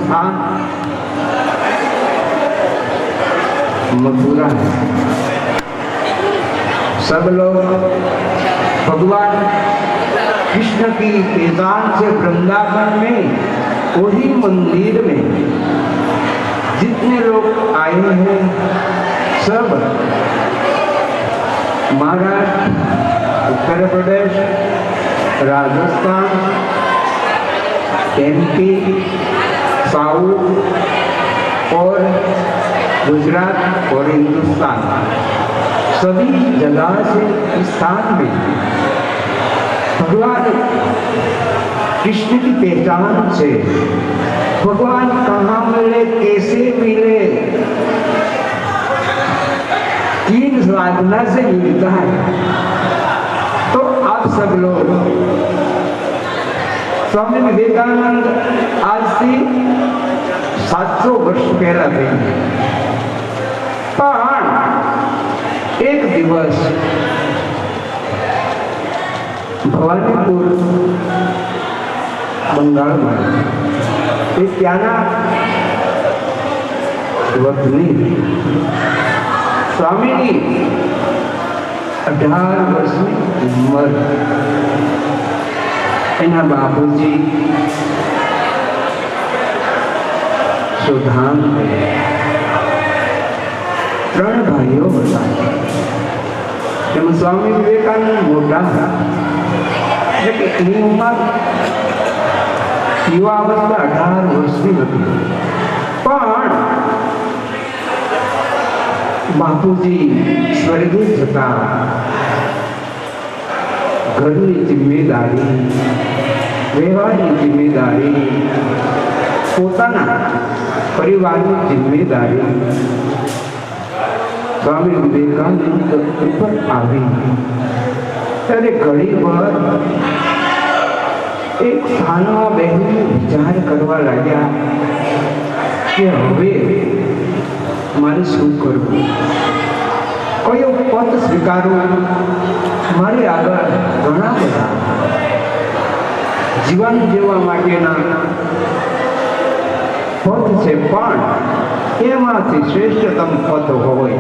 स्थान मथुरा है। सब लोग भगवान कृष्ण की पेदान से वृंदावन में वही मंदिर में जितने लोग आए हैं सब महाराष्ट्र, उत्तर प्रदेश, राजस्थान, एमपी, साउथ और गुजरात और हिंदुस्तान, सभी जगह से इस स्थान में भगवान कृष्ण की पहचान से भगवान कहाँ मिले, कैसे मिले, किन साधना से मिलता है। तो आप सब लोग स्वामी विवेकानंद आज से 700 वर्ष पहला थे, पर एक दिवस भवानीपुर बंगाल में एक त्याना वतनी स्वामी की 18 वर्ष की उम्र एना बाबूजी सुधान त्रण भाईओ था। स्वामी विवेकानंद मोटा था, लेकिन उम्र युवावस्था 18 वर्ष की थी। पण बापूजी स्वर्गीय जता घरनी जिम्मेदारी, व्यवहारनी जिम्मेदारी, पोताना परिवारनी जिम्मेदारी स्वामी विवेकानंद ऊपर आई त्यारे घड़ी भर एक स्थानमा बेसीने विचार करवा लाग्या कि हवे मारे शुं करवुं, कयो पद स्वीकारवुं। मारे आगळ घणा बधा जीवन जीववा माटेना पद छे, पण एमांथी श्रेष्ठतम पद होय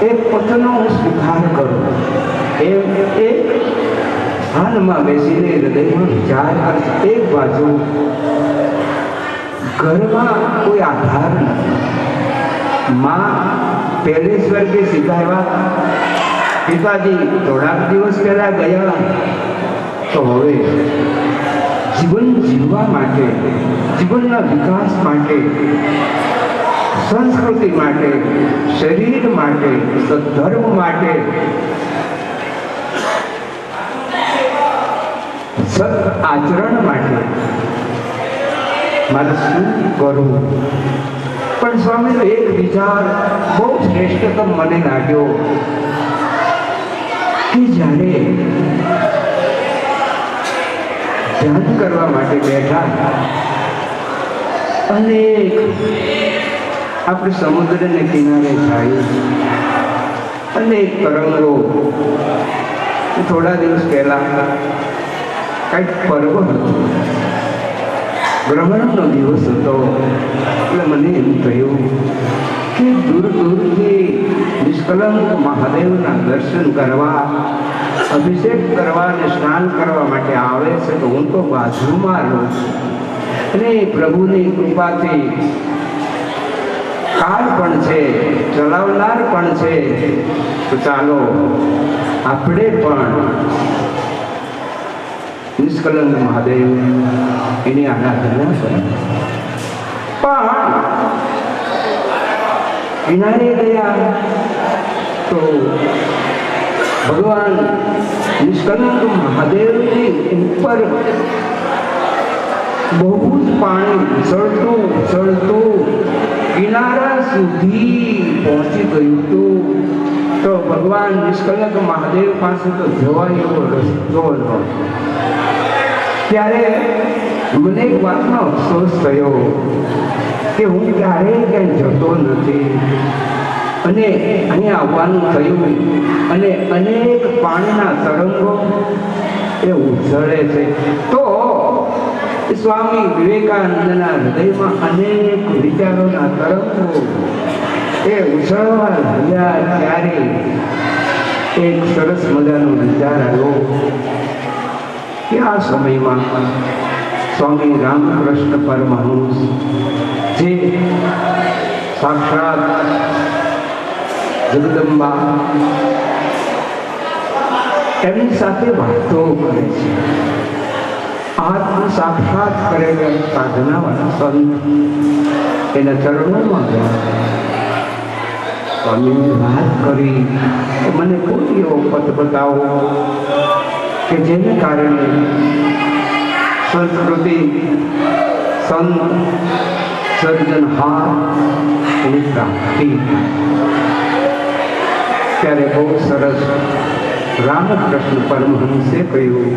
एक पदनो हुं स्वीकार करूं। एक स्थाનમાં બેસીને હૃદયમાં વિચાર કરે। એક બાજુ ઘરમાં કોઈ આધાર નથી, માં પહેલે સ્વર્ગે સીધાવ્યા, પિતાજી થોડાક દિવસ પહેલા ગયા, તો હવે જીવન જીવવા માટે, જીવનના વિકાસ માટે, સંસ્કૃતિ માટે, શરીર માટે, સદ્ધર્મ માટે, સત આચરણ માટે મારે શું કરવું। પણ સ્વામીનો એક વિચાર બહુ શ્રેષ્ઠતમ મને લાગ્યો કે જ્યારે ધ્યાન કરવા માટે બેઠા, અનેક આપણે સમુદ્રને કિનારે જાય, અનેક તરંગો। થોડા દિવસ પહેલા કંઈક પર્વ હતો, ગ્રહણનો દિવસ હતો, એટલે મને એમ થયું કે દૂર દૂરથી નિષ્કલંક મહાદેવના દર્શન કરવા, અભિષેક કરવા અને સ્નાન કરવા માટે આવે છે, તો હું તો બાજુમાં રહું અને પ્રભુની કૃપાથી કાળ પણ છે, ચલાવનાર પણ છે, તો ચાલો આપણે પણ નિષ્કલંક મહાદેવ એની આરાધના કરી। પણ કિનારે ગયા તો ભગવાન નિષ્કલંક મહાદેવની ઉપર બહુ જ પાણી ઉછળતું ઉછળતું કિનારા સુધી પહોંચી ગયું હતું। તો ભગવાન નિષ્કલંક મહાદેવ પાસે તો જવા એવો રસ્તો નહોતો। ત્યારે મને એક વાતનો અફસોસ થયો કે હું ક્યારેય ક્યાંય જતો નથી અને અહીંયા આવવાનું થયું અને અનેક પાણીના તરંગો એ ઉછળે છે। તો સ્વામી વિવેકાનંદના હૃદયમાં અનેક વિચારોના તરંગો એ ઉછળવા લાગ્યા ત્યારે એક સરસ મજાનો વિચાર આવ્યો કે આ સમયમાં સ્વામી રામકૃષ્ણ પરમહંસ જે સાક્ષાત જગદંબા એમની સાથે વાતો કરે છે, આત્મ સાક્ષાત કરેલા સાધનાવાળા સંત એના ચરણોમાં ગયા. સ્વામીએ વાત કરી કે મને કોઈ એવો પથ બતાવો કે જેને કારણે સંસ્કૃતિ સંત સર્જનહાર એની પ્રાપ્તિ. ત્યારે બહુ સરસ રામકૃષ્ણ પરમહંસે કહ્યું,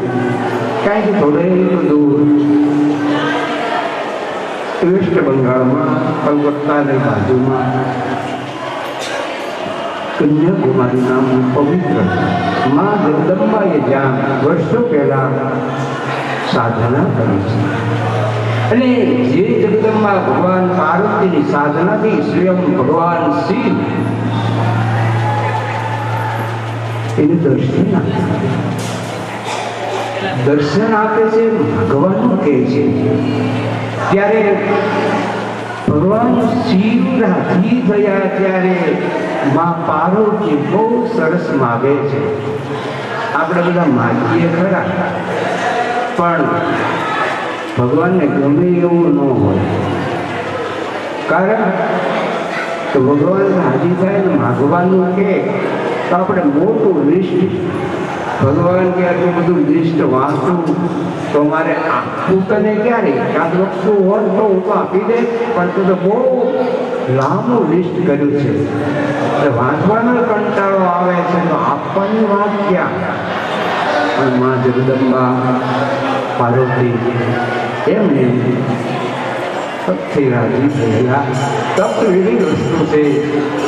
કાંઈક થોડેક દૂર વેસ્ટ બંગાળમાં કલકત્તાની બાજુમાં કન્યાકુમારી નામનું પવિત્ર મા જગદંબાએ જ્યાં વર્ષો પહેલા સાધના કરી છે, અને જે જગદંબા ભગવાન પાર્વતીની સાધનાથી સ્વયં ભગવાન શિવ એને દર્શન આપે છે, ભગવાન કહે છે. ત્યારે ભગવાન શિવ રાજી થયા ત્યારે મા પાર્વતી બહુ સરસ માગે છે. આપણે બધા માગીએ ખરા, પણ ભગવાનને ગમે એવું ન હોય. કારણ તો ભગવાન રાજી થાય ને માગવાનું કે તો આપણે મોટું લિસ્ટ, ભગવાન કે આટલું બધું લિસ્ટ વાંચું તો મારે આપવું તને ક્યારે, કાંક વસ્તુ હોત તો હું તો આપી દે, પણ તું તો બહુ લાંબુ લિસ્ટ કર્યું છે, વાંચવાનો કંટાળો આવે છે, તો આપવાની વાત ક્યાં. પણ મા જગદંબા પાર્વતી એમને તપથી રાજી થયેલા. તપ એવી વસ્તુ છે,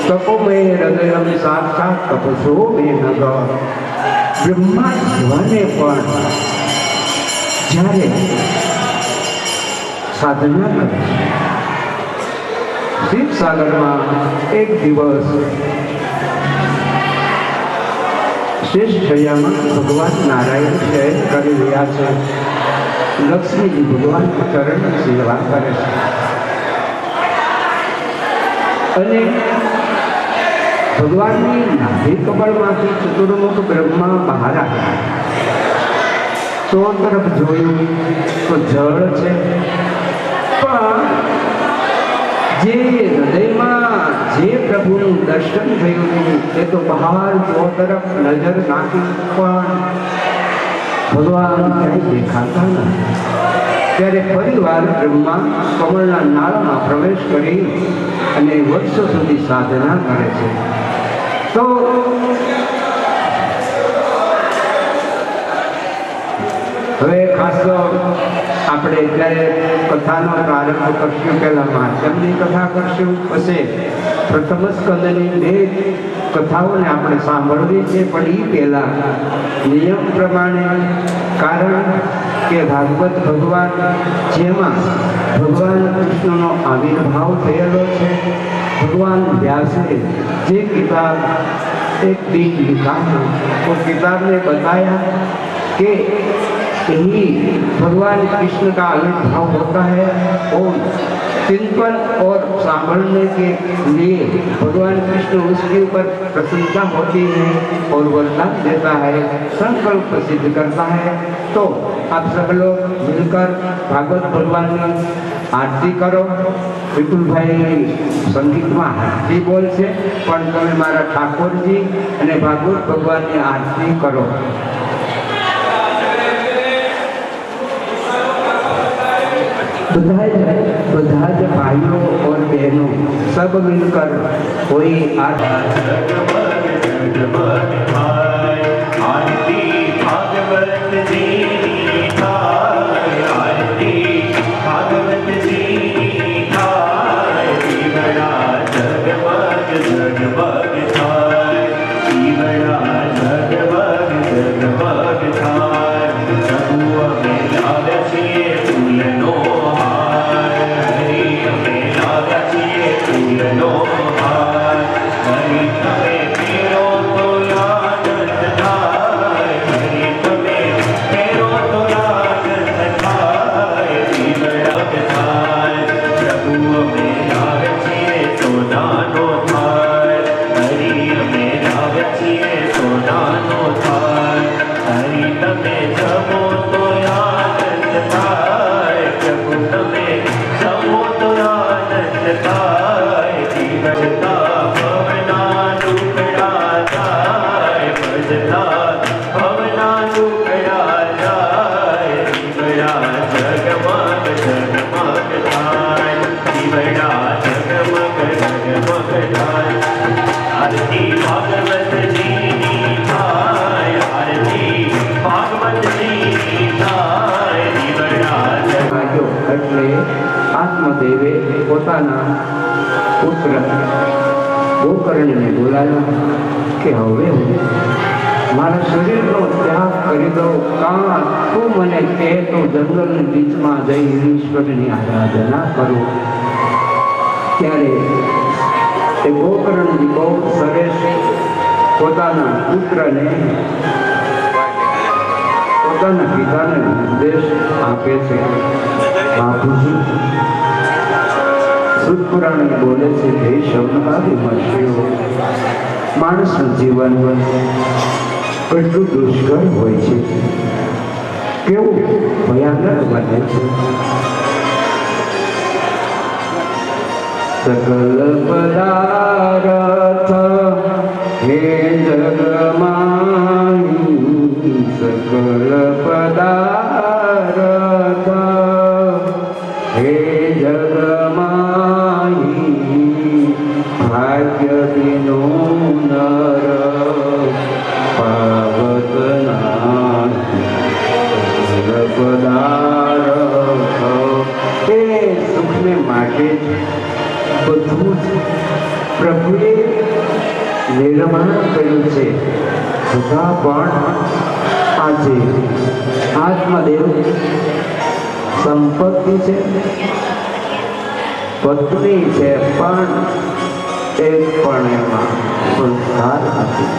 તપો મેં હૃદય સાક્ષાત તપસો મેં નગ. બ્રહ્મા શિવાને પણ જ્યારે સાધના કરે શિવસાગરમાં એક દિવસ શ્રેષ્ઠ શૈયામાં ભગવાન નારાયણ શયન કરી રહ્યા છે. લક્ષ્મીજી ભગવાન ચરણ સેવા કરે છે, અને ભગવાનની નાભી કમળમાંથી ચતુર્મુખ બ્રહ્મા બહાર આવ્યા. સો તરફ જોયું તો જળ છે, પણ જે હૃદયમાં જે પ્રભુનું દર્શન થયું હતું એ તો બહાર સો તરફ નજર નાખી પણ ભગવાન ક્યાંય દેખાતા નથી. ત્યારે ફરીવાર બ્રહ્મા કમળના નાળમાં પ્રવેશ કરી અને વર્ષો સુધી સાધના કરે છે. તો હવે ખાસ તો આપણે જ્યારે કથાનો પ્રારંભ કરશું, પહેલા માધ્યમની કથા કરશું, પછી પ્રથમ સ્કંદની બે કથાઓને આપણે સાંભળવી છે. પણ એ પહેલાં નિયમ પ્રમાણે, કારણ કે ભાગવત ભગવાન જેમાં ભગવાન કૃષ્ણનો આવિર્ભાવ થયેલો છે, ભગવાન व्यासे જે किताब एक दिन लिखा है वो किताब ने बताया कि यही भगवान कृष्ण का आविर्भाव होता है और चिंतन और सांभळने के लिए भगवान कृष्ण उसके ऊपर प्रसन्नता होती है और वरदान देता है, संकल्प सिद्ध करता है. तो आप सब लोग मिलकर भागवत भगवान की आरती करो. વિપુલભાઈ સંગીતમાં આરતી બોલશે, પણ તમે મારા ઠાકોરજી અને ભાગવત ભગવાનની આરતી કરો. બધા જ ભાઈઓ और बहनों सब मिलकर कोई आरती भागवत जी जगमग थाय, प्रभु अमे लावे छे फूल ગોકર્ણને બોલાવ્યા કે હવે હું મારા શરીરનો ત્યાગ કરી દઉં, કાં તું મને કહે તો જંગલની બીચમાં જઈ ઈશ્વરની આરાધના કરું. ત્યારે એ ગોકર્ણજી બહુ સરસ પોતાના પુત્રને પોતાના પિતાને ઉપદેશ આપે છે. બાપુજી શુદ્ધ પુરાણ બોલે છે હે શબ્દવાદી મહર્ષિઓ, માણસનું જીવન એટલું દુષ્કર હોય છે, કેવું ભયાનક બને છે. સકલ પદાર્થ હે જગમાહી, સકલ પદાર્થ હે જગમાહી, ભાગ્ય વિનો નર પાવત નાહી. પદાર્થ એ સુખને માટે બધું જ પ્રભુએ નિર્માણ કર્યું છે, છતાં પણ આજે આત્મદેવ સંપત્તિ છે, પત્ની છે, પણ એક પણ એમાં સંસ્કાર નથી.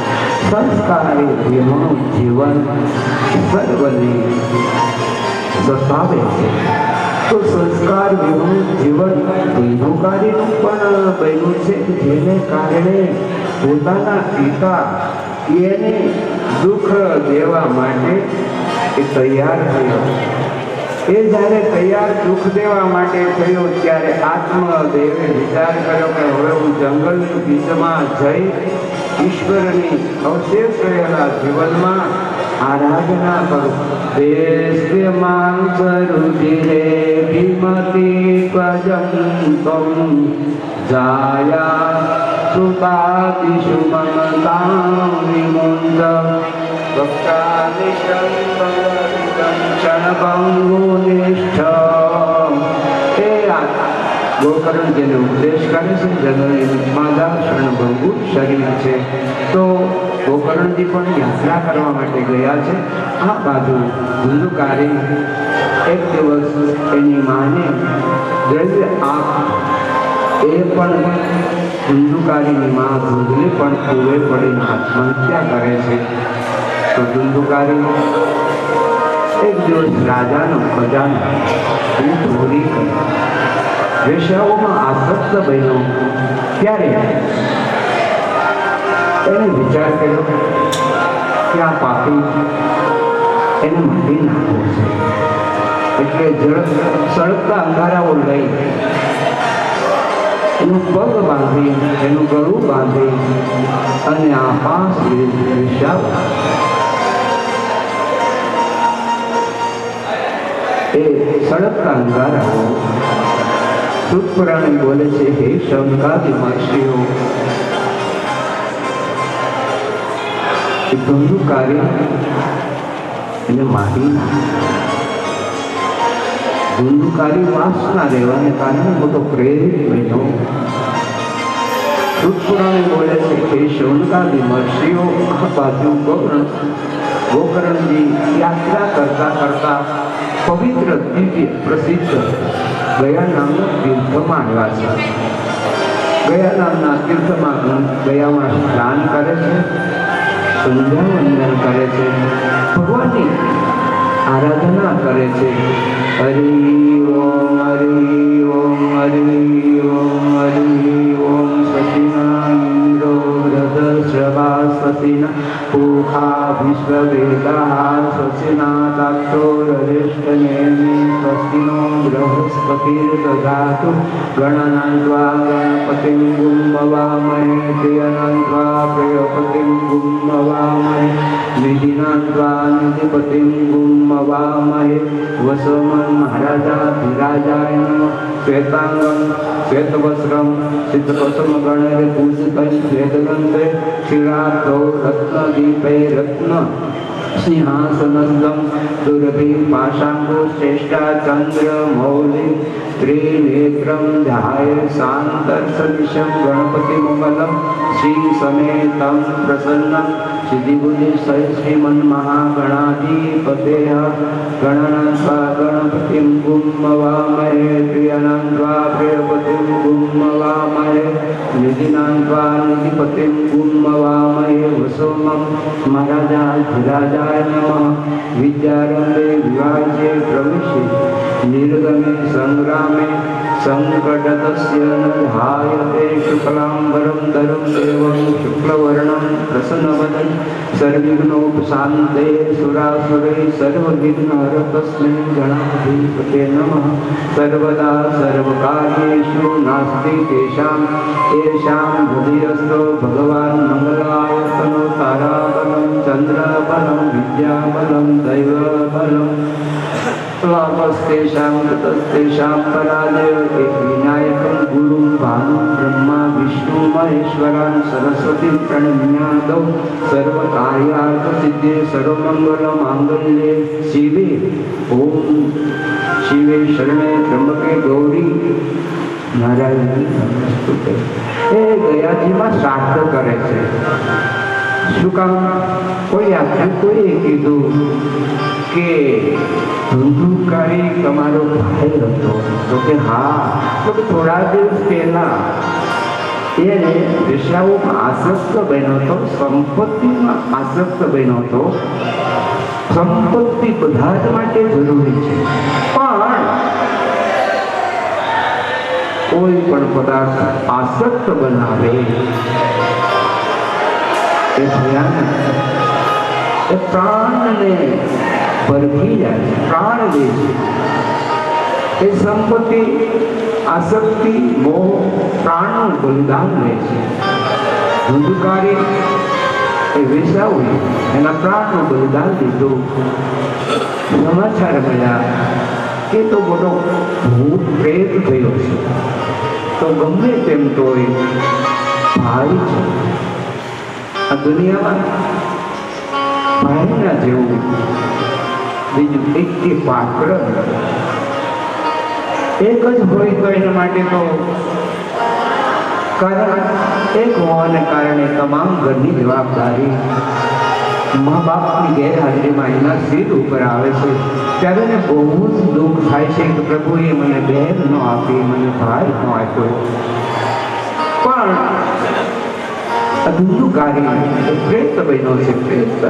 સંસ્કારી વિહોણું જીવન સર્વને સતાવે છે. તો સંસ્કાર વિહોણું જીવન અંધકારીનું પણ બન્યું છે, જેને કારણે પોતાના પિતા એને દુઃખ દેવા માટે એ તૈયાર થયો. એ જ્યારે તૈયાર દુઃખ દેવા માટે થયો ત્યારે આત્મદેવે વિચાર કર્યો કે હવે હું જંગલની બીચમાં જઈ ઈશ્વરની અવશેષ રહેલા જીવનમાં આરાધના કરું. દેશ્યમાન સરુધિરે વિમતી પજંતમ જાયા સુતાદિષુ મમતાં વિમુંદ ગોકર્ણ જેને ઉપદેશ કરે છે, જગતની માતા શરણભંગુ શરીર છે. તો ગોકર્ણજી પણ યાત્રા કરવા માટે ગયા છે. આ બાજુ ધુંધુકારી એક દિવસ એની માને દ્રવ્ય આપ એ પણ ધુંધુકારીની માં ધુંધલી પણ પૂરે પડીને આત્મહત્યા કરે છે. તો ધુંધુકારી એક દિવસ રાજાનો ખજાનો એને ચોરી કરી વેશ્યાઓમાં આસક્ત બન્યો. ત્યારે એને વિચાર કર્યો કે આ પાપી એને મારી નાખવો છે, એટલે સળગતા અંગારાઓ લઈ એનું પગ બાંધી, એનું ગળું બાંધી અને આ 5 વેશ્યાઓ એ સળગતા અંગારાઓ શુદ્ધ પુરાણ બોલે છે હે શંકાદી મહર્ષિઓ, ધુંધુકારી એને મારી ધુંધુકારી વાસના રહેવાને કારણે મોટો પ્રેરિત બન્યો. શુદ્ધ પુરાણ બોલે છે હે શંકાદી મહર્ષિઓ, આ બાજુ ગોકર્ણજી યાત્રા કરતા કરતા પવિત્ર દિવ્ય પ્રસિદ્ધ ગયા નામના તીર્થમાં આવ્યા છે. ગયા નામના તીર્થમાં ગયામાં સ્નાન કરે છે, સંધ્યાવંદન કરે છે, ભગવાનની આરાધના કરે છે. હરિ ઓમ હરિ ઓમ હરિ ઓમ હરિ ઓમ સચિના ઇન્દ્રો રથશ્રવા સચિના પૂખા વિશ્વવેદા સચિના દાક્ષો રજેષ્ઠનેમિ સ્વસ્તિનો બૃહસ્પતિર્દધાતુ ગણનાન્ત્વા ગણપતિં ગુમ્મવામહે પ્રિયનાન્ત્વા પ્રિયપતિં ગુમ્મવામહે નિધિનાન્ત્વા નિધિપતિં ગુમ્મવામહે. વસમન મહારાજા ધીરાજાય નમઃ. श्वेतांगं श्वेतवस्त्रं सिद्धकुसुमगणैः पूजितं श्वेतगन्धे क्षीराब्धौ रत्नदीपै रत्न सिंहासनस्थं दुर्भिपाशाङ्गो श्रेष्ठा चन्द्रमौलि त्रिनेत्रं ध्याये शान्तर्षदिशं गणपतिमङ्गलं श्रीसमेतं प्रसन्नं सिद्धिबुद्धिसहित श्रीमन्महागणाधिपतेः गणनान्त्वा गणपतिं गुम्मवामहे प्रियनान्त्वा प्रियपतिं गुम्मवामहे निधिनान्त्वा निधिपतिं गुम्मवामहे वसोमं महाराजाधिराजाय नमः विद्यारम्भे विवाहे प्रविशे निर्गमे संग्रामे संकटस्य न ध्यायते शुक्लाम्बरं धरं देवं शुक्लवर्णं प्रसन्नवदनं सर्वविघ्नोपशान्ते सुरासुरैः सर्वविघ्नहरं तस्मै गणाधिपते नमः सर्वदा सर्वकार्येषु नास्ति तेषां येषां हृदयस्थो भगवान् मंगलाय तनो ताराबलं चन्द्रबलं विद्याबलं दैवबलं लाभस्तेषां ततस्तेषां परादेव एक विनायकं गुरुं भानुं ब्रह्मा विष्णु महेश्वरान् सरस्वतीं प्रणम्यादौ सर्वकार्यार्थसिद्धे सर्वमङ्गलमाङ्गल्ये शिवे ॐ शिवे शरणे त्र्यंबके गौरी नारायणी नमस्ते। એ ગયાજીમાં શ્રાદ્ધ કરે છે. શું કામ? કોઈ યાત્રિકોએ કીધું કે ધુંધુકારી તમારો ભાઈ હતો. તો કે હા. તો કે થોડા દિવસ પહેલા એને વેશ્યાઓમાં આસક્ત બન્યો હતો, સંપત્તિમાં આસક્ત બન્યો હતો. સંપત્તિ બધા જ માટે જરૂરી છે, પણ કોઈ પણ પદાર્થ આસક્ત બનાવે એ ભયાનક, એ પ્રાણને પરખી જાય છે, પ્રાણ લે છે. એ સંપત્તિ, આસક્તિ, મોહ પ્રાણનું બલિદાન લે છે. ધુંધુકારી એ વેશ્યાઓએ એના પ્રાણનું બલિદાન દીધું. સમાચાર મળ્યા કે તો મોટો ભૂત પ્રેત થયો છે. તો ગમે તેમ તો ભાઈ છે. આ દુનિયામાં ભાઈના જેવું બીજું એક પાત્ર એક જ હોય તો એના માટે તો કારણ એક હોવાને કારણે તમામ ઘરની જવાબદારી મા બાપની ગેરહાજરીમાં એના સિર ઉપર આવે છે. ત્યારે એને બહુ જ દુઃખ થાય છે કે પ્રભુએ મને બહેન ન આપી, મને ભાઈ ન આપ્યો. પણ ધુંધુકારી પ્રેત બન્યો છે. પ્રેત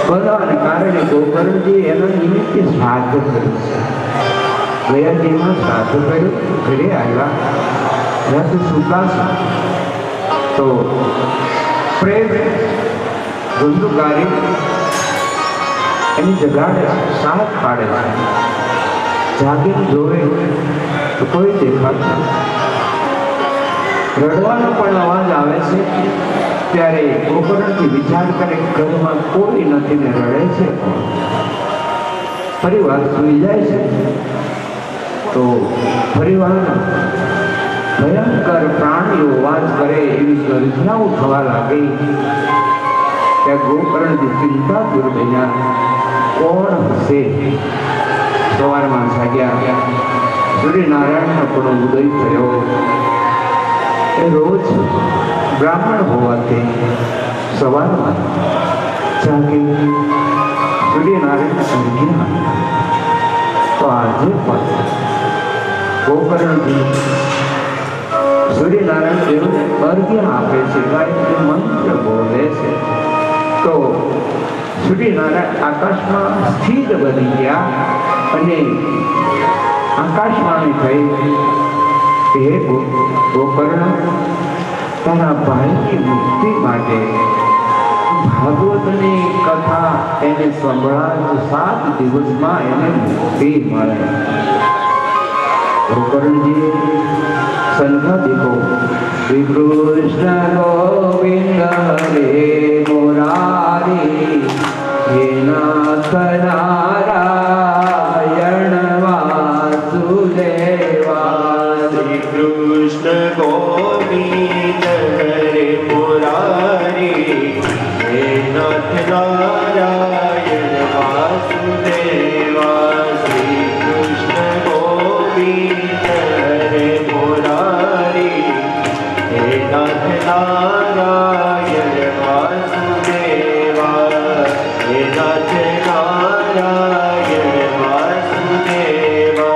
બનવાને કારણે ગોકર્ણજી એના નિમિત્તે શ્રાદ્ધ કર્યું છે. ગયાજીમાં શ્રાદ્ધ કર્યું, ઘરે આવ્યા, ત્યાંથી સુકાશા તો પ્રેત ધુંધુકારી એની જગાડે સાથ પાડે છે. જાગીને જોવે તો કોઈ દેખાતું, રડવાનો પણ અવાજ આવે છે. ત્યારે ગોકર્ણથી વિચાર કરે ઘરમાં કોઈ નથી ને રડે છે. પરિવાર સુઈ જાય છે. તો પરિવાર ભયંકર પ્રાણીઓ અવાજ કરે એવી ગર્જનાઓ થવા લાગી. ત્યાં ગોકર્ણથી ચિંતા દૂર બન્યા, કોણ હશે? સવારમાં જાગ્યા, સૂર્યનારાયણનો પણ ઉદય થયો. એ રોજ બ્રાહ્મણ હોવાથી સવારમાં જાગી સૂર્યનારાયણ અર્ઘ્ય. તો આજે પણ ગોકર્ણજી સૂર્યનારાયણ દેવને અર્ઘ્ય આપે છે, ગાયત્રી મંત્ર બોલે છે. તો સૂર્યનારાયણ આકાશમાં સ્થિર બની ગયા અને આકાશવાણી થઈ, હે ગોકર્ણ, તારા ભાઈની મુક્તિ માટે ભાગવતની કથા એને સંભળાય, 7 દિવસમાં એને મુક્તિ મળે. ગોકર્ણજી સંઘાદિકો શ્રી કૃષ્ણ ગોવિંદ હરે મુરારી હે નાથ નારાયણ વાસુદેવા गोविंद हरे मुरारी, हे नाथ नारायण वासुदेवा। श्री कृष्ण गोविंद हरे मुरारी, हे नाथ नारायण वासुदेवा, हे नाथ नारायण वासुदेवा।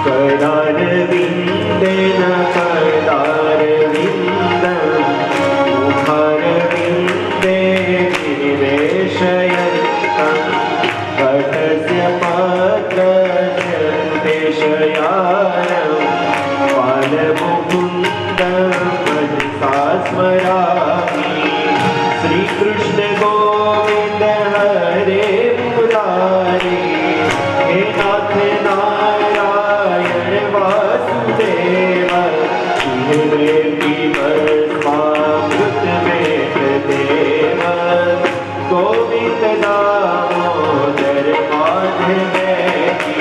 करारविन्देन करारविन्दं, मुखारविन्दे निवेशयन्तं, वटस्य पत्रस्य देशयानं, बालमुकुन्दं मनसा स्मरामि। श्रीकृष्ण गोविन्द हरे मुरारी, हे नाथ नारायण वासुदेवा। देव गोविंद दामोदर माधवेति,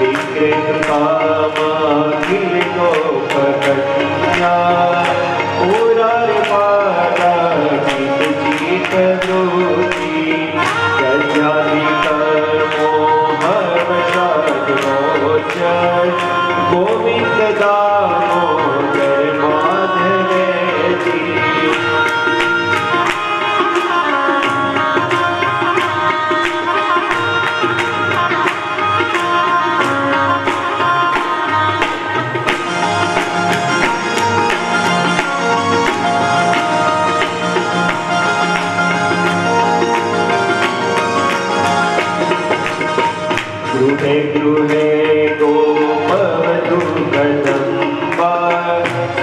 विकृत कामाखिल गोपकन्या, पुरारपादा जीत ब्रूहि, गजाधिकमोहवशाद्मोचन, गोविंद दामोदर माधवेति। गृहे गृहे गोपवधू कदम्बा,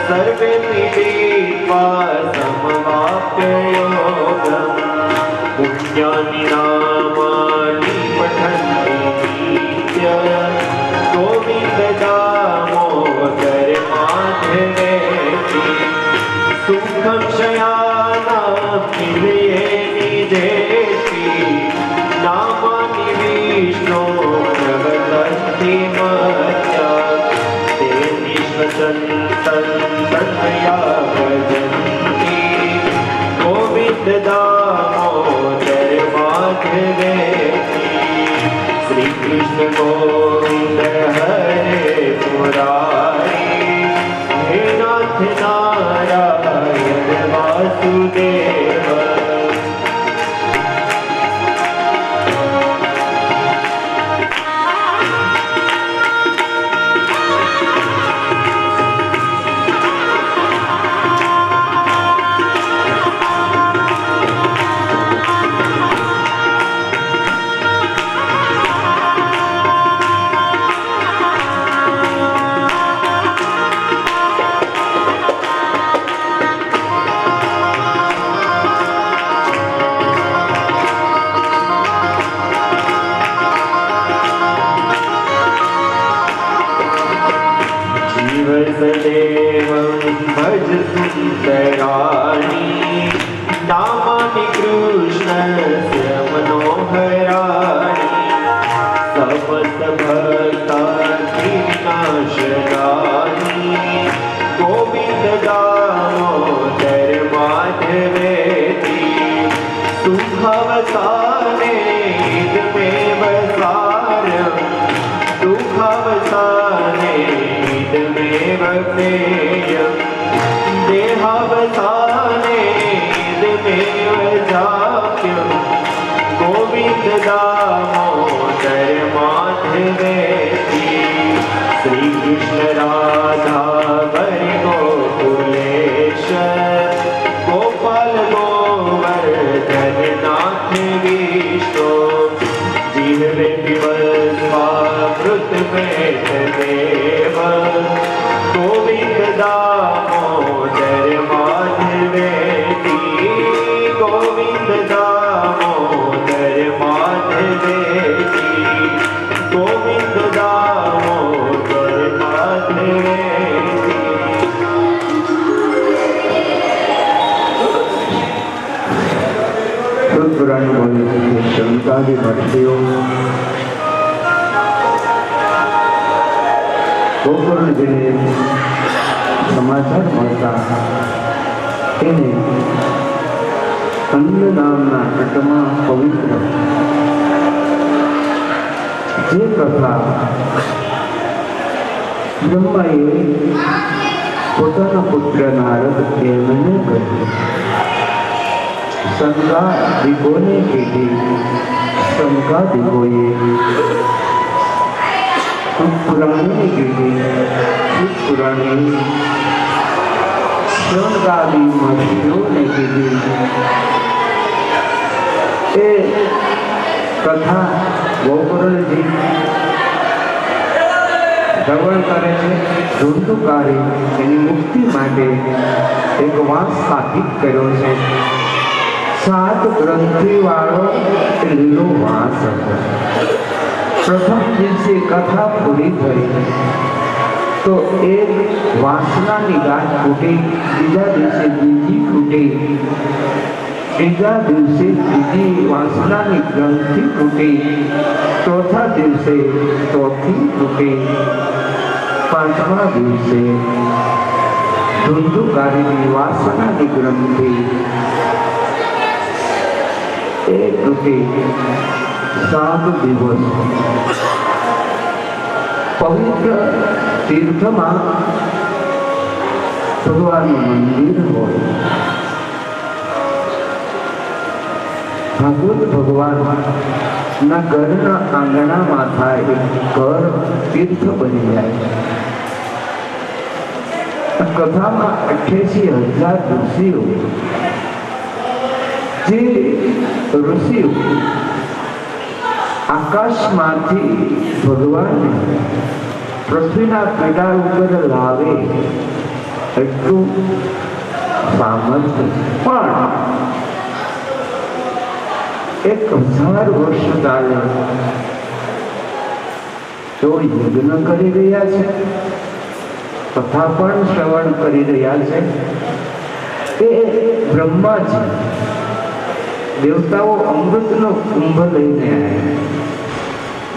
सर्वे मिलित्वा समवाप्य योगम्। पुण्यानि नामानि पठन्ति नित्य, गोविन्द दामोदर माधवेति। सुखं शयानां निलये निधेति, नामानि विष्णो प्रवदन्ति मत्या। ते निश्वसन्तं तन्मया भजन्ति, गोविन्द दामोदर माधवेति। श्रीकृष्ण गोविन्द हरे मुरारी, हे नाथ नारायण वासुदेवा। सदेवं भज सुन्दराणि, नामानि कृष्णस्य मनोहराणि। समस्त भक्तानाशनानि, गोविन्द दामोदर माधवेति। सुखावसाने इदमेव सारं, दुःखावसाने इदमेव ज्ञेयम्। देहावसाने इदमेव जाप्यम्। गोविन्द दामोदर माधवेति। श्रीकृष्ण राधा हरि गोकुलेश, गोपाल गोवर्धन नाथ विष्णु। जिह्वे पिबन्त्वा मृत देव, બ્રહ્માદિ મહર્ષિઓ ગોકર્ણજીને સમાચાર મળતા એને કંદ નામના તટમાં પવિત્ર જે કથા બ્રહ્માએ પોતાના પુત્ર નારદ એમને કહ્યું, સંગાદિકોને કીધી, સંગાદિકોએ પુરાણીને કીધી, પુરાણી સંગાદિ મહર્ષિઓને કીધી. એ કથા ગોકર્ણજી શ્રવણ કરે છે. ધુંધુકારી એની મુક્તિ માટે એક વાસ સ્થાપિત કર્યો છે. 7 ગ્રંથિ વાળો લીલો વાસ હતો. પ્રથમ દિવસે કથા પૂરી થઈ તો એક વાસનાની ગાંઠ તૂટી, બીજા દિવસે બીજી તૂટી, ત્રીજા દિવસે ત્રીજી વાસનાની ગ્રંથિ તૂટી, ચોથા દિવસે ચોથી તૂટી, પાંચમા દિવસે ધુંધુકારીની વાસનાની ગ્રંથિ એ તૂટી. 7 દિવસ પવિત્ર તીર્થમાં ભગવાનનું મંદિર હોય. ભાગવત ભગવાનના ઘરના આંગણામાં થાય ઘર તીર્થ બની જાય. કથામાં 88,000 ઋષિઓ, જે ઋષિઓ આકાશમાંથી ભગવાન પૃથ્વીના પેડા ઉપર લાવે એટલું સામર્થ્ય, પણ 1000 વર્ષ ચાલે તો યજ્ઞ કરી રહ્યા છે, કથા પણ શ્રવણ કરી રહ્યા છે. એ બ્રહ્માજી દેવતાઓ અમૃતનો કુંભ લઈને આવ્યા.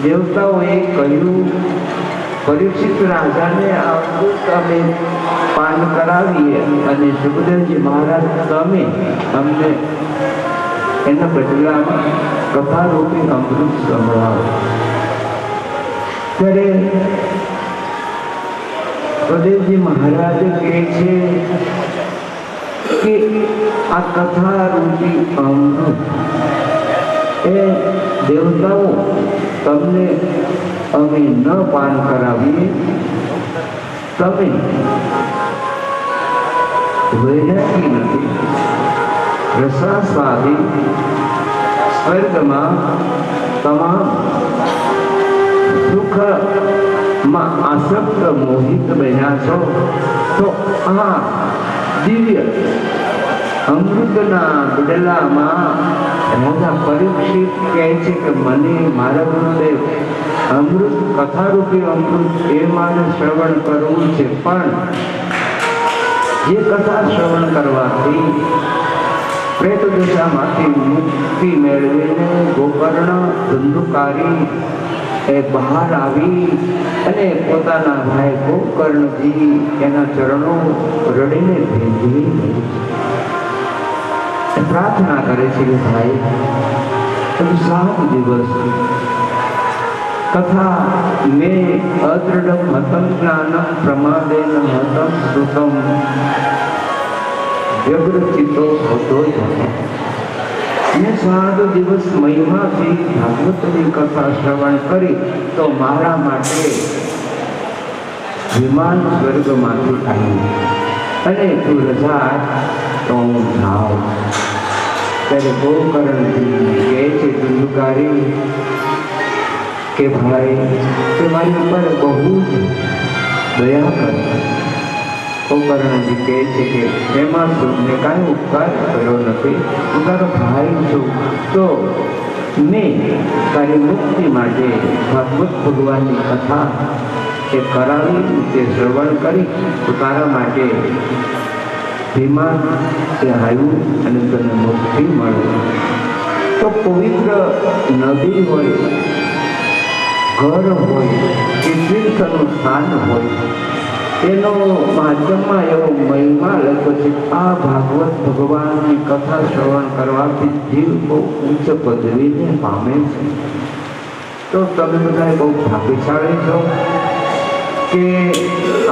દેવતાઓએ કહ્યું, પરીક્ષિત રાજાને અમૃત અમે પાન કરાવીએ અને સુખદેવજી મહારાજ તમે અમને એના બદલામાં કથારૂપી અમૃત સંભળાવો. ત્યારે સુખદેવજી મહારાજ કહે છે કે આ કથારૂપી અમૃત એ દેવતાઓ તમને અમે ન પાન કરાવીએ, તમે વૈરાગી નથી, રસાસ્વાદી સ્વર્ગમાં તમામ સુખમાં આસક્ત મોહિત બન્યા છો, તો આ દિવ્ય અમૃતના બદલામાં રાજા પરીક્ષિત કહે છે કે મને મારા ગુરુદેવ અમૃત કથારૂપી અમૃત એ મારે શ્રવણ કરવું છે, પણ જે કથા શ્રવણ કરવાથી પ્રેત દશામાંથી મુક્તિ મેળવીને ગોકર્ણ ધુંધુકારી એ બહાર આવી અને પોતાના ભાઈ ગોકર્ણજી એના ચરણો રડીને ભેજી પ્રાર્થના કરે છે કે ભાઈ તમે 7 દિવસ કથા મેં અદૃઢમ હતમ જ્ઞાનમ પ્રમાદેન હતમ શ્રુતમ વ્યગ્રચિતો હતો જ મેં 7 દિવસ મહિમાથી ભાગવતની કથા શ્રવણ કરી તો મારા માટે વિમાન સ્વર્ગમાંથી આવ્યું અને તું રજા તો હું જાઉં. ત્યારે ગોકર્ણજી કહે છે ધુંધુકારી કે ભાઈ તે મારી ઉપર બહુ જ દયા કરે. ગોકર્ણજી કહે છે કે એમાં મેં કાંઈ ઉપકાર કર્યો નથી, હું તારો ભાઈ છું, તો મેં તારી મુક્તિ માટે ભાગવત ભગવાનની કથા એ કરાવી, તે શ્રવણ કરી તો તારા માટે વિમાન એ આવ્યું અને તને મુક્તિ મળી. તો પવિત્ર નદી હોય, ઘર હોય કે તીર્થનું સ્થાન હોય, એનો માધ્યમમાં એવો મહિમા લખ્યો છે. આ ભાગવત ભગવાનની કથા શ્રવણ કરવાથી જીવ બહુ ઉચ્ચ પદવીને પામે છે. તો તમે બધા બહુ ભાગ્યશાળી છો કે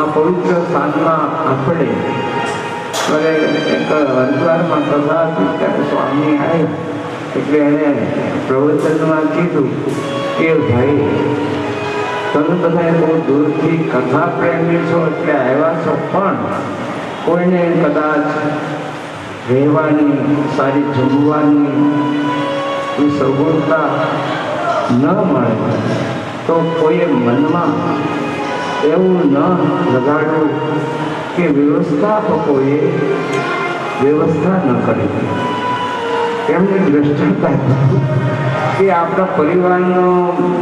આ પવિત્ર સ્થાનમાં આપણે એક હરિદ્વારમાં કથા હતી ત્યારે સ્વામી આવ્યા એટલે એને પ્રવચનમાં કીધું કે ભાઈ તમે બધા બહુ દૂરથી કથા પ્રેમી છો એટલે આવ્યા છો, પણ કોઈને કદાચ રહેવાની, સારી જમવાની સગવડતા ન મળે તો કોઈએ મનમાં એવું ન લગાડવું કે વ્યવસ્થાપકોએ વ્યવસ્થા ન કરી. એમને દ્રષ્ટાંત કે આપણા પરિવારનો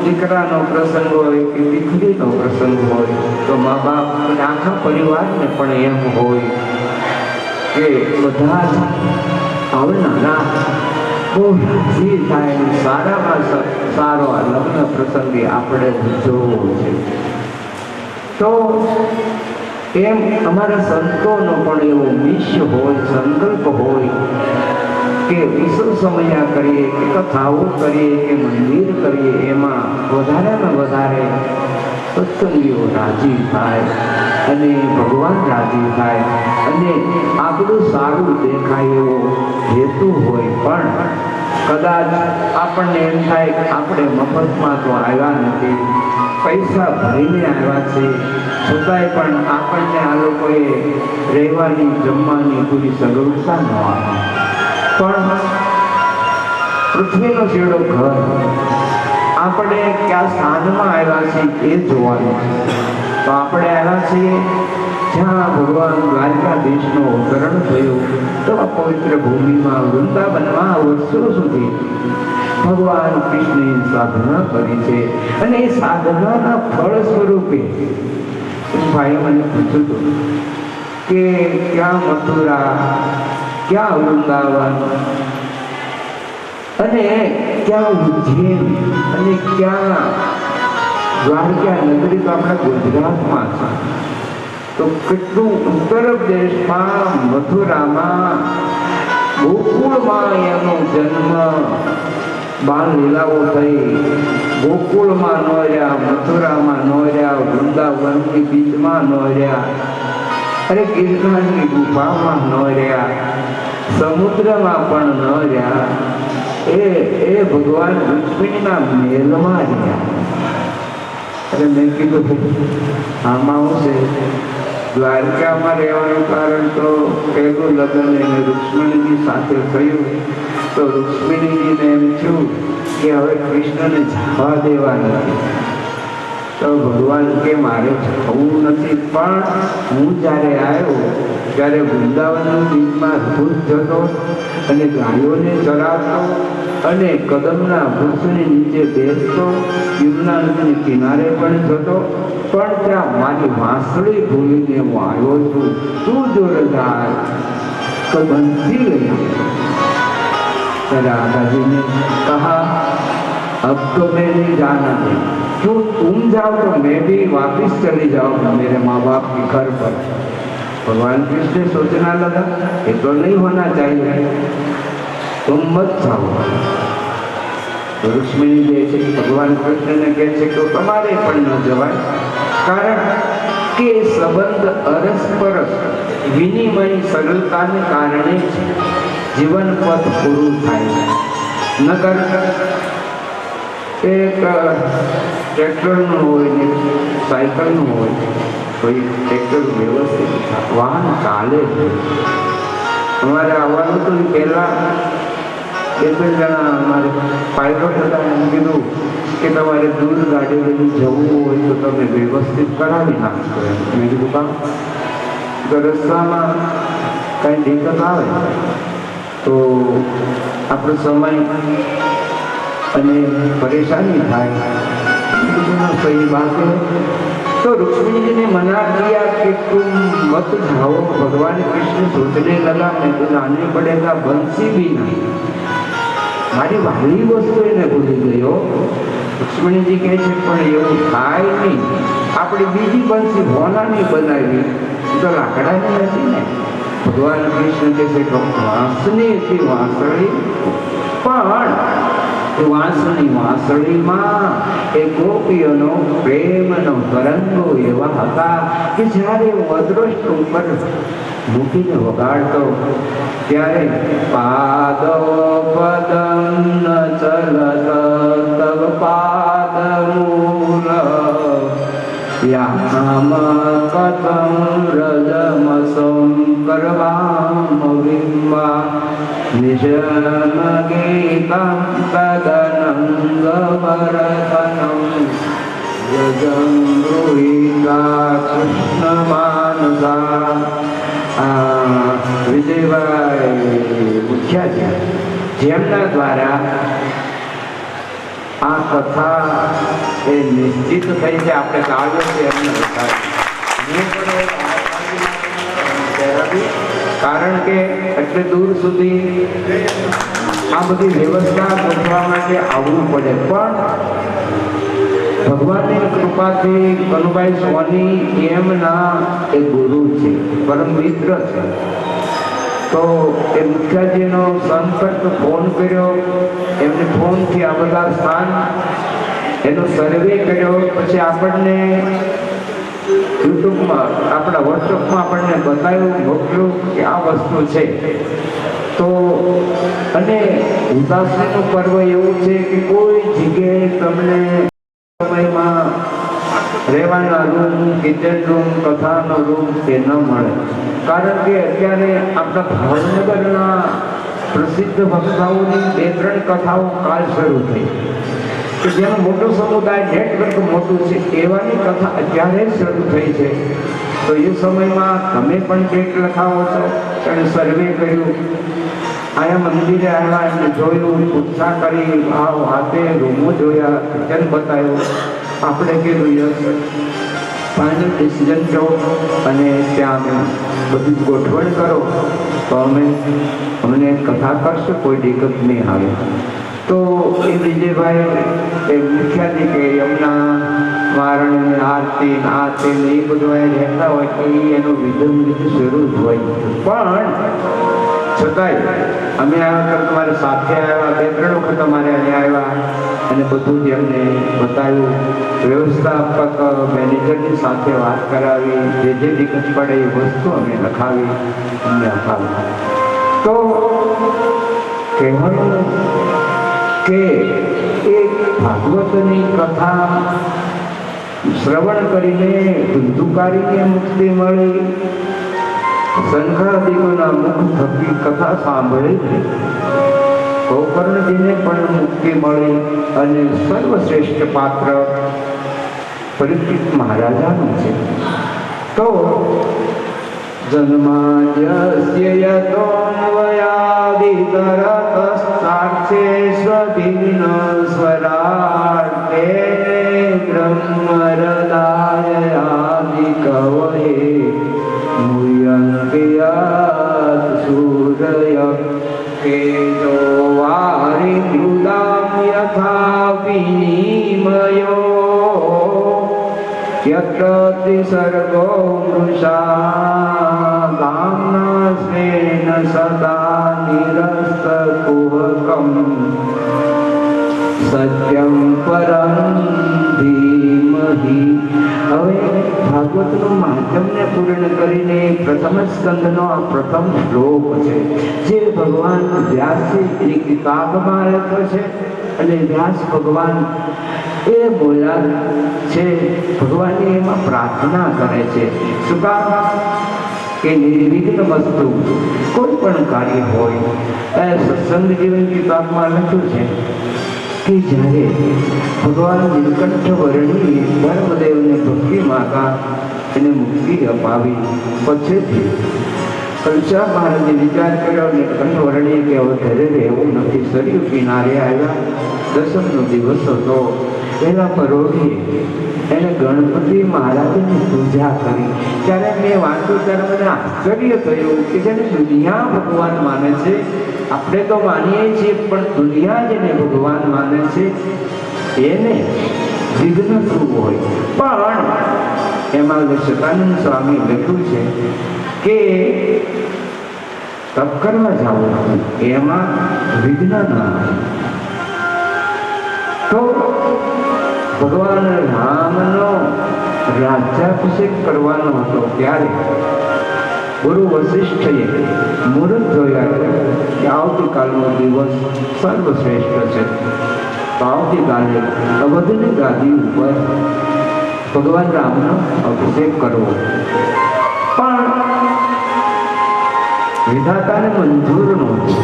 દીકરાનો પ્રસંગ હોય કે દીકરીનો પ્રસંગ હોય તો મા બાપ આખા પરિવારને પણ એમ હોય કે બધા જ આવનારા બહુ રાજી થાય, સારામાં સારો આ લગ્ન પ્રસંગે આપણે ઉજવવો છે. તો એમ અમારા સંતોનો પણ એવો મિશ્ર હોય, સંકલ્પ હોય કે વિશ્વ સમયા કરીએ કે કથાઓ કરીએ કે મંદિર કરીએ, એમાં વધારેમાં વધારે સત્સંગીઓ રાજી થાય અને ભગવાન રાજી થાય અને આપણું સારું દેખાય એવો હેતુ હોય. પણ કદાચ આપણને એમ થાય કે આપણે મફતમાં તો આવ્યા નથી, પૈસા ભરીને આવ્યા છે, છતાંય પણ આપણને આ લોકોએ રહેવાની, જમવાની પૂરી સગવડતા ન આપી. પણ પૃથ્વીનો છેડો ઘર, આપણે કયા સ્થાનમાં આવ્યા છીએ એ જોવાનું છે. તો આપણે આવ્યા છીએ જ્યાં ભગવાન દ્વારકાધીશનો અવતરણ થયું, તો આ પવિત્ર ભૂમિમાં વૃંદાવનમાં વર્ષો સુધી ભગવાન કૃષ્ણની સાધના કરી છે. અને એ સાધનાના ફળ સ્વરૂપે ભાઈ મને પૂછ્યું હતું કે ક્યાં મથુરા, ક્યાં વૃંદાવન અને ક્યાં ઉજ્જૈન અને ક્યાં દ્વારકા નગરી, તો આપણા ગુજરાતમાં છે. તો કેટલું ઉત્તર પ્રદેશમાં મથુરામાં ગોકુળમાં એનો જન્મ, બાળ લીલાઓ થઈ. ગોકુળમાં ન રહ્યા, મથુરામાં ન રહ્યા, વૃંદાવનની બીચમાં ન રહ્યા, અરે ગિરનારની ગુફામાં ન રહ્યા, સમુદ્રમાં પણ ન રહ્યા, એ ભગવાન રુક્મિણીના મહેલમાં રહ્યા. અરે મેં કીધું આમાં શું છે, દ્વારકામાં રહેવાનું કારણ તો પહેલું લગ્ન એને રુક્મિણીની સાથે થયું, તો રુક્મિણીજીને એમ થયું કે હવે કૃષ્ણને જવા દેવા નથી. તો ભગવાન કે મારે જવું નથી, પણ હું જ્યારે આવ્યો ત્યારે વૃંદાવનની બીચમાં રોજ જતો અને ગાયોને ચરાવતો અને કદમના વૃક્ષની નીચે બેસતો, યમુના નદીને કિનારે પણ જતો, પણ ત્યાં મારી વાંસળી ભૂલીને હું આવ્યો છું. તું જો રજા તો બંધી ગઈ. राधा जी ने कहा अब तो मैं नहीं जाना थे, क्यों तुम जाओ तो मैं भी वापस चली जाऊंगा मेरे माँ बाप के घर पर. भगवान कृष्ण सोचना लगा ये तो नहीं होना चाहिए, तुम मत जाओ. तो रुक्मिणी जैसे भगवान कृष्ण ने कहे છે કે તમારે પણ ન જવાય, કારણ કે સંબંધ અરસપરસ વિનિમય સરળતાને કારણે જીવન પથ પૂરું થાય છે. નગર એક ટ્રેક્ટરનું હોય ને સાયકલનું હોય, તો એ ટ્રેક્ટર વ્યવસ્થિત વાહન ચાલે છે. અમારે આવવાનું તો પહેલાં બે ત્રણ જણા અમારે પાયલોટ હતા, એમ કીધું કે તમારે દૂર ગાડી લઈને જવું હોય તો તમે વ્યવસ્થિત કરાવી નાખશો. મેં કીધું કામ તો રસ્તામાં કાંઈ દિક્કત આવે તો આપણો સમય અને પરેશાની થાય, સહી बात है. तो रुक्मिणी जी ने मना किया कि तुम मत जाओ. भगवान कृष्ण सोचने लगा मैं तो जाने पड़ेगा, बंसी भी नहीं. મારી વાલી વસ્તુ એને ભૂલી ગયો. લક્ષ્મણજી કહે છે પણ એવું થાય નહીં. આપણી બીજી બંસી હોનાની બનાવી તો લાકડાની હતી ને. ભગવાન કૃષ્ણ કહે છે કે વાંસની હતી વાંસળી, પણ વાંસળીમાં એ ગોપીઓનો પ્રેમનો તરંગો એવા હતા કે જ્યારે હું અદ્રષ્ટ ઉપર મૂકીને વગાડતો ત્યારે પાદ પદમ ન ચલત તવ પાદ મૂલ યામ કથમ રજમ સંકરવામ વિમ્મા નિશમ ગીતમ તદનંગવરતનમ યજં ગૃહીતા કૃષ્ણ માનસા. વિજયભાઈ મુખ્યા છે જેમના દ્વારા આ કથા એ નિશ્ચિત થઈ છે. આપણે કાવ્યો છે એમને કારણ કે એટલે દૂર સુધી આ બધી વ્યવસ્થા ગોઠવા માટે આવવું પડે. પણ ભગવાનની કૃપાથી કનુભાઈ સોની એમના એ ગુરુ છે, પરમ મિત્ર છે. તો એ મુખ્યાજીનો સંપર્ક ફોન કર્યો, એમને ફોનથી આ બધા સ્થાન એનો સર્વે કર્યો. પછી આપણને યુટ્યુબમાં આપણા વોટ્સઅપમાં આપણને બતાવ્યું, મોકલ્યું કે આ વસ્તુ છે. તો અને ઉદાસીનું પર્વ એવું છે કે કોઈ જગ્યાએ તમને સમયમાં રહેવાના રૂમ, કિચન રૂમ, કથાનો રૂમ એ ન મળે. કારણ કે અત્યારે આપણા ભાવનગરના પ્રસિદ્ધ વક્તાઓની 2-3 કથાઓ કાલ શરૂ થઈ કે જેનો મોટો સમુદાય નેટવર્ક મોટું છે એવાની કથા અત્યારે શરૂ થઈ છે. તો એ સમયમાં તમે પણ કંઈક લખાવો છો. અને સર્વે કર્યું, આયા મંદિરે આવ્યા, એમને જોયું, ઉત્સાહ કરી, ભાવ હાથે રૂમો જોયા, કિચન બતાવ્યું. આપણે કીધું યસ ફાઇનલ ડિસિઝન કહો અને ત્યાં અમે બધી ગોઠવણ કરો તો અમને કથા કરશો, કોઈ દિક્કત નહીં આવે. તો એ વિજયભાઈ એ મુખ્યાજી કે એમના વારણ આરતી એ બધું રહેતા હોય તો એનું વિધન શરૂ જ હોય. પણ છતાંય અમે આ વખત તમારે સાથે આવ્યા, 2-3 વખત અમારે અહીંયા આવ્યા અને બધું જ એમને બતાવ્યું. વ્યવસ્થાપક મેનેજરની સાથે વાત કરાવી, જે દિક્કત પડે એ વસ્તુ અમે લખાવી, અમને અપાવી. તો કહેવાનું કે એક ભાગવતની કથા શ્રવણ કરીને ધુંધુકારીને મુક્તિ મળી. સંઘાદિકોના મુખ થકી કથા સાંભળી ગોકર્ણજીને પણ મુક્તિ મળી. અને સર્વશ્રેષ્ઠ પાત્ર પરીક્ષિત મહારાજાનું છે. તો જન્માદ્યસ્ય યતોન્વયાદિતરતસ્તાર્થે સ્વધિન સ્વરાર્થે બ્રહ્મરદાયાદિકવયે મુયંકયાત સૂરય કેજો વારિમૃદાં યથા વિનિમયો યત્રતિ સર્ગો મૃષા ગામ્ના સ્વેન સદા નિરસ્ત કુહકમ સત્યમ પરમ ધીમહિ. હવે ભાગવતનું માધ્યમને પૂર્ણ કરીને પ્રથમ સ્કંદનો આ પ્રથમ શ્લોક છે જે ભગવાન વ્યાસે એ કિતાબમાં લખ્યો છે. અને વ્યાસ ભગવાન એ બોલ્યા છે, ભગવાનને એમાં પ્રાર્થના કરે છે. શું કામ? કે નિર્વિઘ્ન વસ્તુ કોઈ પણ કાર્ય હોય. સત્સંગ જીવન કિતાબમાં લખ્યું છે કે જ્યારે ભગવાન નીલકંઠ વર્ણી ધર્મદેવને ભક્તિ માગા એને મુક્તિ અપાવી, પછીથી કંચા મહારાજે વિચાર કર્યો. નીલકંઠ વર્ણીએ કે હવે ઘરે રહેવું નથી. સરયુ કિનારે આવ્યા. દસમનો દિવસ હતો. એના પરોઢીએ એને ગણપતિ મહારાજની પૂજા કરી. ત્યારે મેં વાંચ્યું ત્યારે મને આશ્ચર્ય થયું કે જેને દુનિયા ભગવાન માને છે આપણે તો માનીએ છીએ, પણ દુનિયા જેને ભગવાન માને છે એને વિઘ્ન શું હોય. પણ એમાં સતાનંદ સ્વામી લખ્યું છે કે તપ કરવા જવું એમાં વિઘ્ન ના આવે. તો ભગવાન રામનો રાજ્યાભિષેક કરવાનો હતો ત્યારે ગુરુ વશિષ્ઠએ મુહૂર્ત જોયા કે આવતીકાલનો દિવસ સર્વશ્રેષ્ઠ છે. તો આવતીકાલે અવધની ગાદી ઉપર ભગવાન રામનો અભિષેક કરવો. પણ વિધાતાને મંજૂર નહોતું.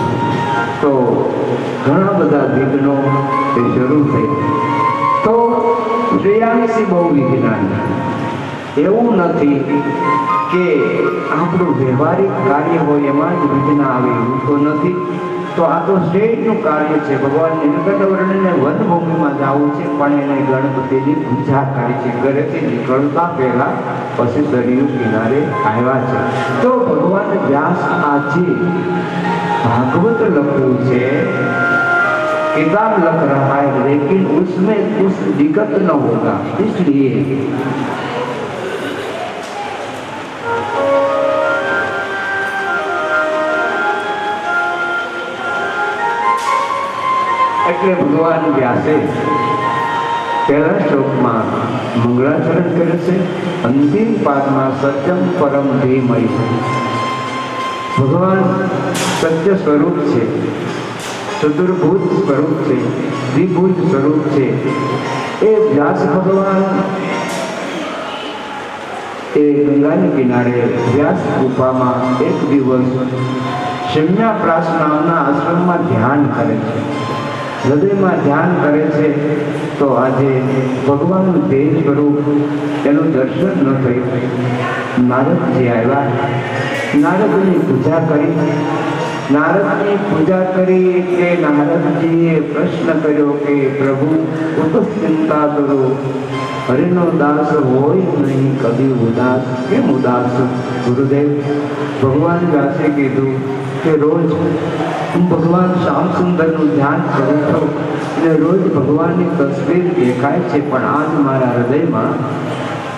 તો ઘણા બધા વિઘ્નો એ શરૂ થઈ. તો શ્રેયાંશી બહુ વિજ્ઞાની. એવું નથી કે આપણું વ્યવહારિક કાર્ય હોય એમાં જ વિઘ્ન આવે, એવું તો નથી. તો આ તો શ્રેષ્ઠનું કાર્ય છે. ભગવાન નીલકંઠવર્ણને વનભૂમિમાં જવું છે, પણ એને ગણપતિની પૂજા કરી છે. ઘરેથી નીકળતા પહેલા પછી સરયુ કિનારે આવ્યા છે. તો ભગવાન વ્યાસ આજે भागवत लखू से किताब लख रहा है, लेकिन उसमें कुछ दिक्कत न होगा, इसलिए એટલે ભગવાન વ્યાસે પહેલા શ્લોકમાં મંગળાચરણ કરે છે, અંતિમ પાદમાં સત્યમ પરમ ધીમય. ભગવાન સત્ય સ્વરૂપ છે, ચતુર્ભુજ સ્વરૂપ છે, દ્વિભુજ સ્વરૂપ છે. એ વ્યાસ ભગવાન એ ગંગાની કિનારે વ્યાસ ગુફામાં એક દિવસ શમ્યાપ્રાસ નામના આશ્રમમાં ધ્યાન કરે છે, હૃદયમાં ધ્યાન કરે છે. તો આજે ભગવાનનું તેજ સ્વરૂપ એનું દર્શન ન થયું. નારદજી આવ્યા, નારદની પૂજા કરી. નારદની પૂજા કરી એટલે નારદજીએ પ્રશ્ન કર્યો કે પ્રભુ ઉપસ્થિતા કરો, હરિનો દાસ હોય નહીં કદી ઉદાસ. કેમ ઉદાસ ગુરુદેવ? ભગવાન વ્યાસે કીધું કે રોજ હું ભગવાન શ્યામ સુંદરનું ધ્યાન કરું છું અને રોજ ભગવાનની તસવીર દેખાય છે, પણ આજ મારા હૃદયમાં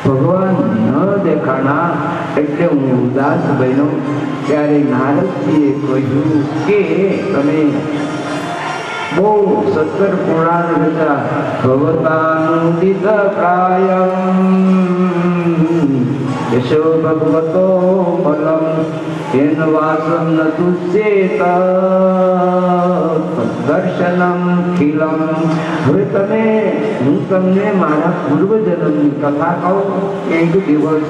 ભગવાન ન દેખાણા એટલે હું ઉદાસ બન્યો. ત્યારે નારદજીએ કહ્યું કે તમે બહુ સત્તર પુરાણ રચા, ભવતાનુદિત પ્રાયમ યશો ભગવતો ફલમ તેન વાસમ ન તુચ્છેત દર્શનમ ખિલમ. હવે હું તમને મારા પૂર્વજન્મની કથા કહું. એક દિવસ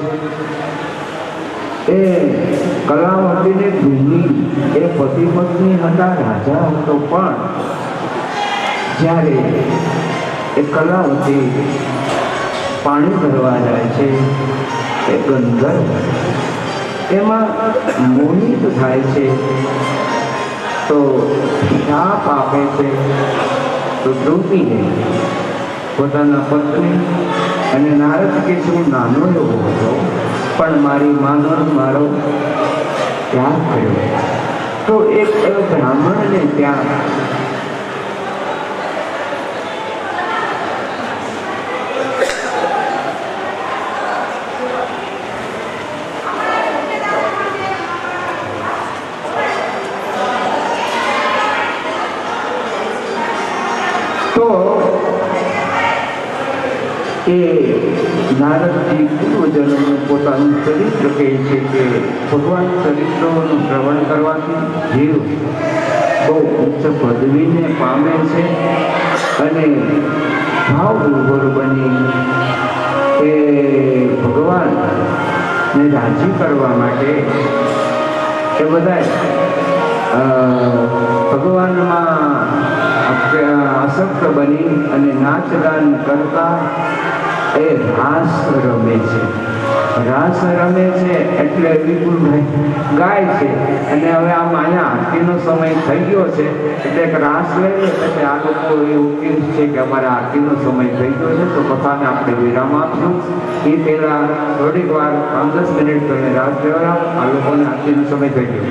એ કલાવતીને ભૂમિ એ પતિ પત્ની હતા, રાજા હતો. પણ જ્યારે એ કલાવતી પાણી ભરવા જાય છે, એ ગંધર્વ એમાં મોહિત થાય છે. તો શાપ આપે છે. તો ડૂબીને પોતાના પત્ની અને નારદ કે હું નાનો એવો હતો, પણ મારી માનો મારો ત્યાગ કર્યો. તો એક બ્રાહ્મણને ત્યાં નારદજી પૂર્વજન્મનું પોતાનું ચરિત્ર કહે છે કે ભગવાન ચરિત્રોનું શ્રવણ કરવાથી જીવ બહુ ઉચ્ચ પદવીને પામે છે અને ભાવ વિભોર બની એ ભગવાનને રાજી કરવા માટે એ બધા ભગવાનમાં આસક્ત બની અને નાચગાન કરતા એ રાસ રમે છે. રાસ રમે છે એટલે વિપુલભાઈ ગાય છે. અને હવે આમ અહીંયા આરતીનો સમય થઈ ગયો છે એટલે એક રાસ લઈએ પછી આ લોકો એવું કહે છે કે અમારે આરતીનો સમય થઈ ગયો છે, તો કથાને આપણે વિરામ આપશું. એ પહેલાં થોડીક વાર 5-10 મિનિટ તમે રાસ લેવા, આ લોકોને આરતીનો સમય થઈ ગયો.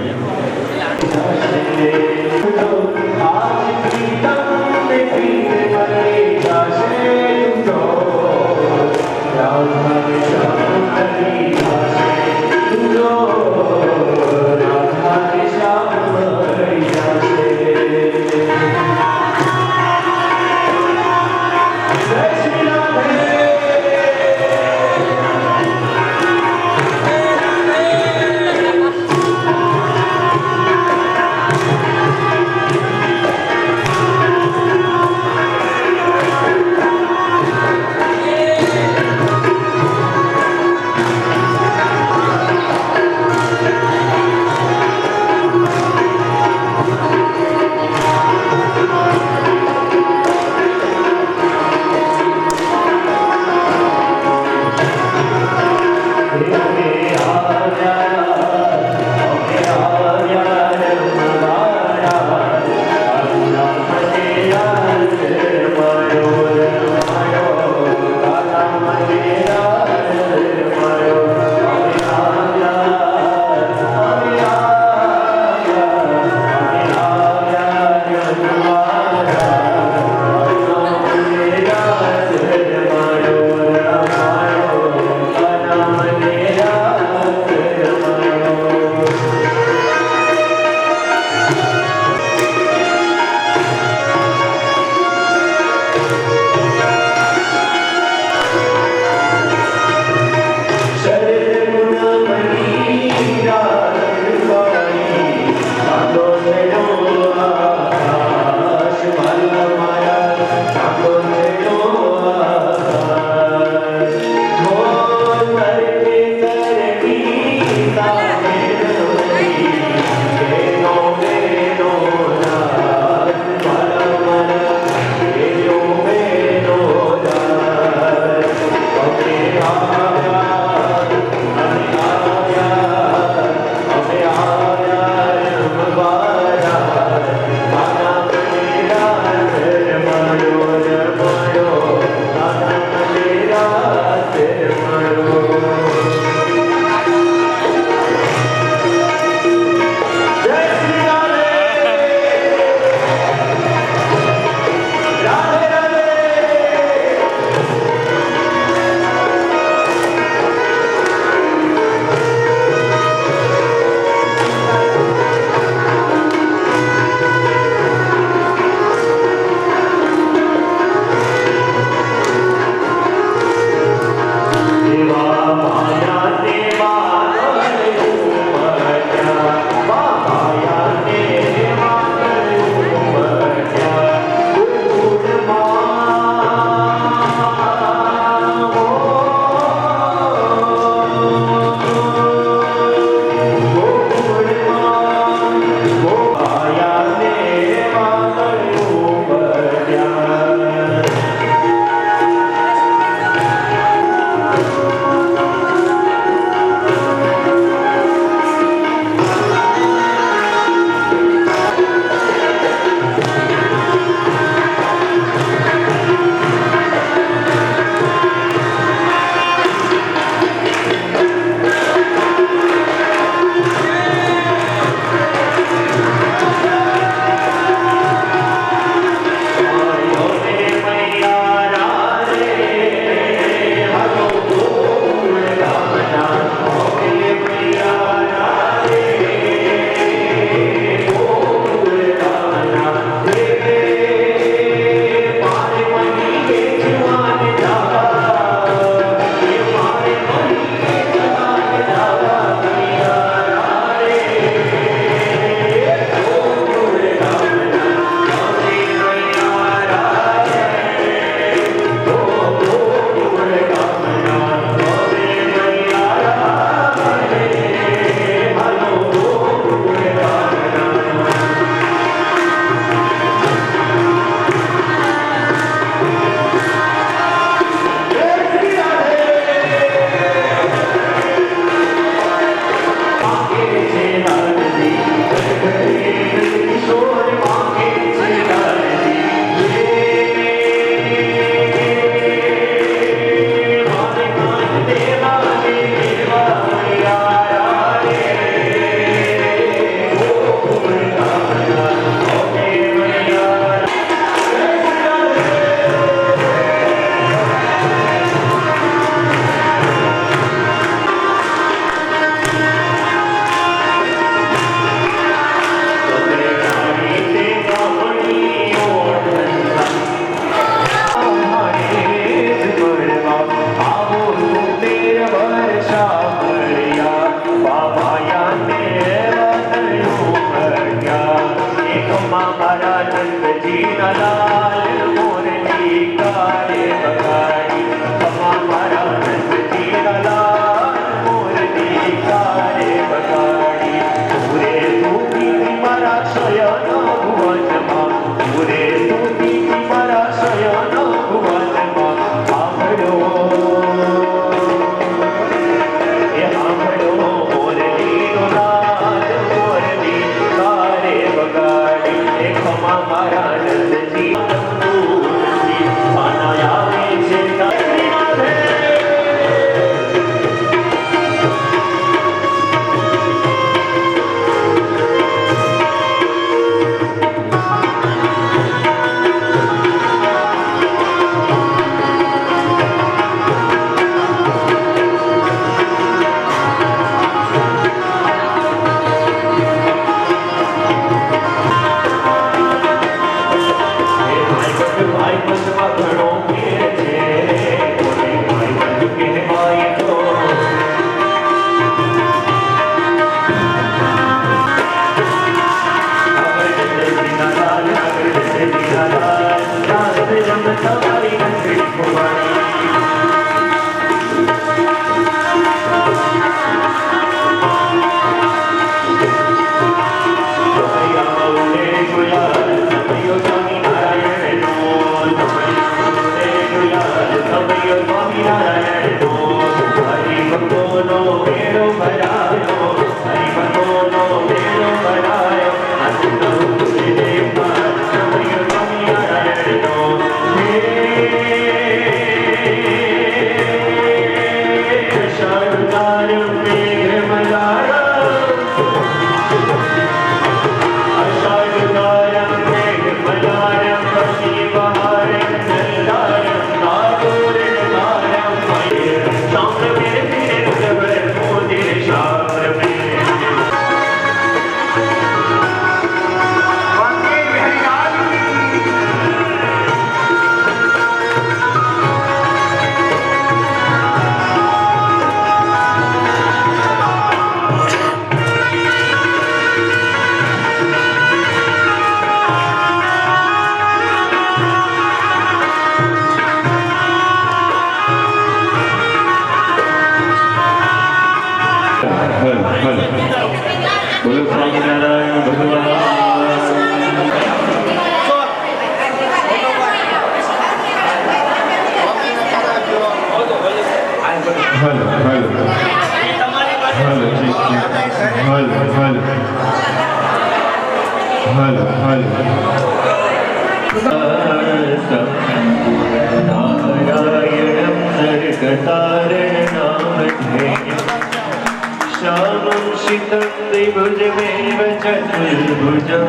श्यामं शितं त्रिभुजमेव चतुर्भुजं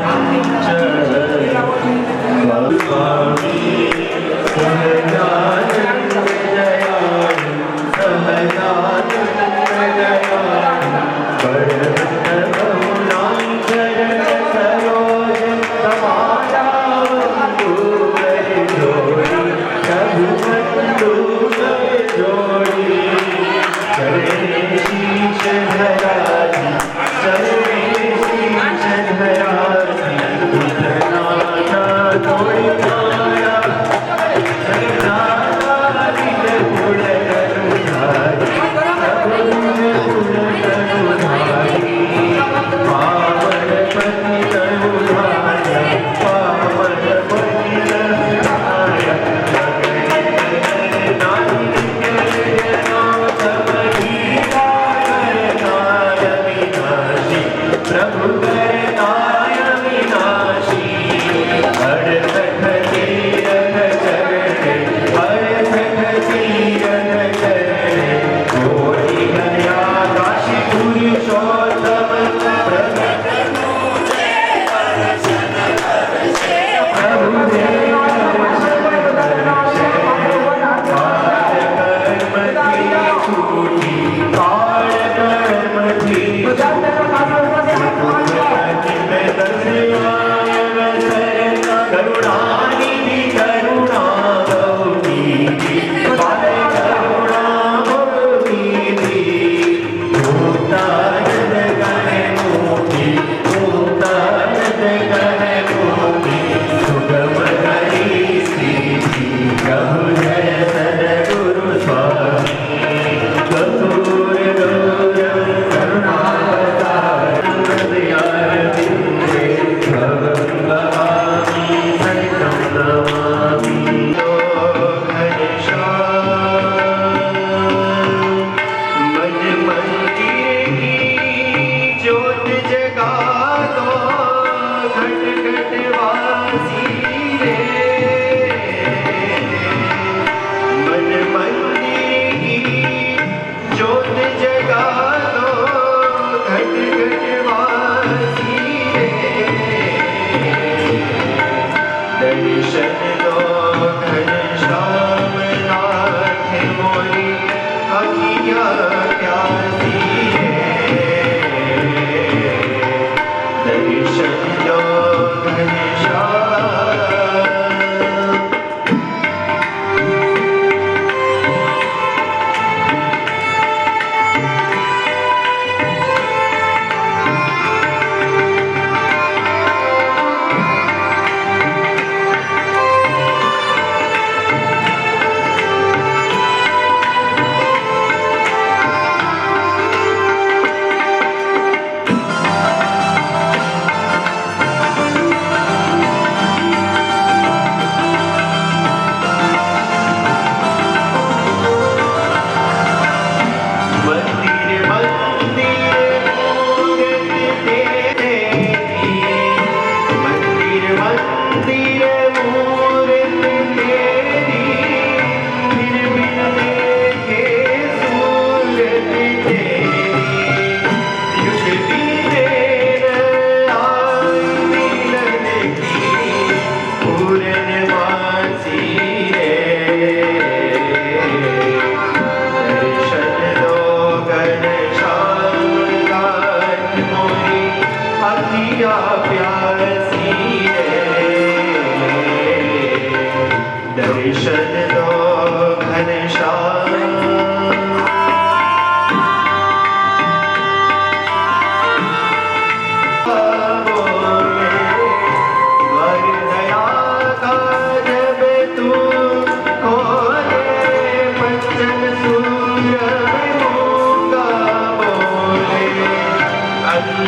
च स्वामी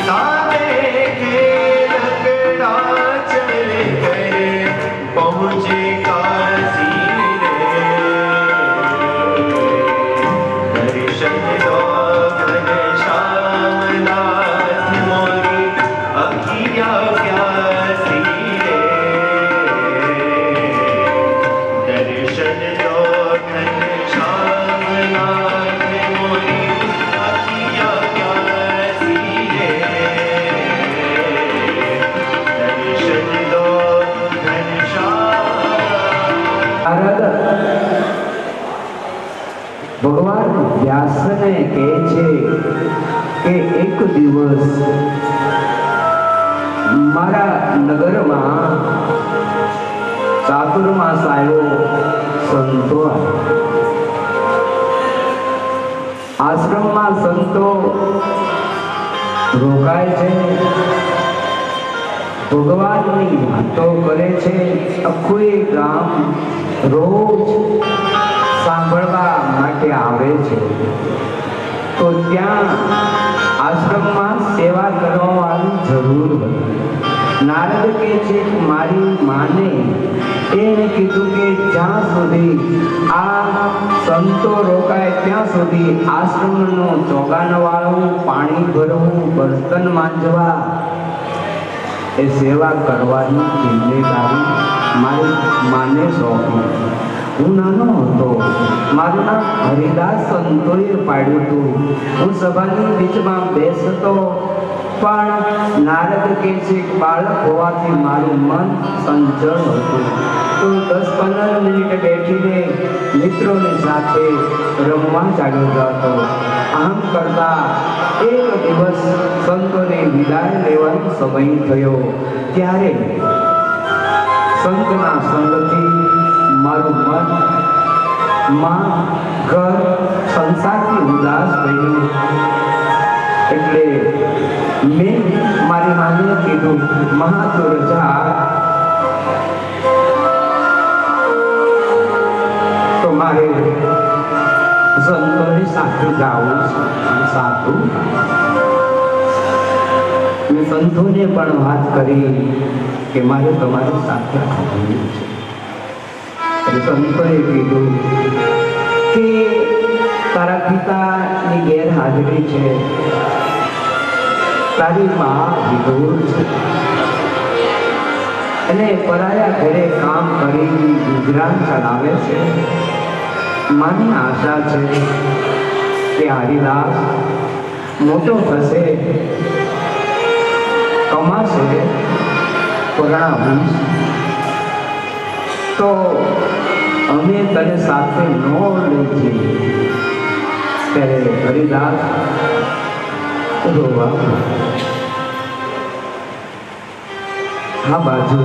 सारे खेल विंध्याचल करे पहुँचे काशी रे दर्शन दो घनश्याम नाथ मोरी अखिया प्यासी रे दर्शन दो घनश्याम नाथ मोरी अखिया प्यासी रे दर्शन दो घनश्याम। ભગવાન વ્યાસને કહે છે કે એક દિવસ મારા નગરમાં ચાતુર્માસ આવ્યો, સંતો આશ્રમમાં સંતો રોકાય છે, ભગવાનની વાતો કરે છે, આખું ગામ રોજ સાંભળવા માટે આવે છે. તો ત્યાં આશ્રમમાં સેવા કરવાની જરૂર હતી. નારદ કહે છે કે મારી માને એને કીધું કે જ્યાં સુધી આ સંતો રોકાય ત્યાં સુધી આશ્રમનું ચોગાન વાળવું, પાણી ભરવું, બર્તન માંજવા એ સેવા કરવાની જિમ્મેદારી મારી માને સોંપી. હું નાનો હતો, મારું નામ હરિદાસ સંતોએ પાડ્યું હતું. હું સભાની બીચમાં બેસતો, પણ નારદ કહે છે કે બાળક હોવાથી મારું મન સંચળ હતું. તો 10-15 મિનિટ બેઠીને મિત્રોની સાથે રમવા ચાલ્યો જતો. આમ કરતા એક દિવસ સંતોને વિદાય લેવાનો સમય થયો. ત્યારે સંતના સંગથી મારું મન ઘર સંસારથી ઉદાસ થયું. એટલે મેં મારી માને કીધું, મહાતુર જા તો મારે સંતોની સાથે જવું છે. સાધુ મેં સંતોને પણ વાત કરી કે મારે તમારી સાથે આવવું છે. સંતોએ કીધું કે તારા પિતાની ગેરહાજરી છે, તારી માં વિધુર છે અને પરાયા ઘરે કામ કરી ગુજરાન ચલાવે છે. મારી આશા છે કે હરિદાસ મોટો થશે, કમાશે, પરણાવીશ તો અમે તને સાથે ન લઈ જઈએ. ત્યારે હરિદાસ રોવા. આ બાજુ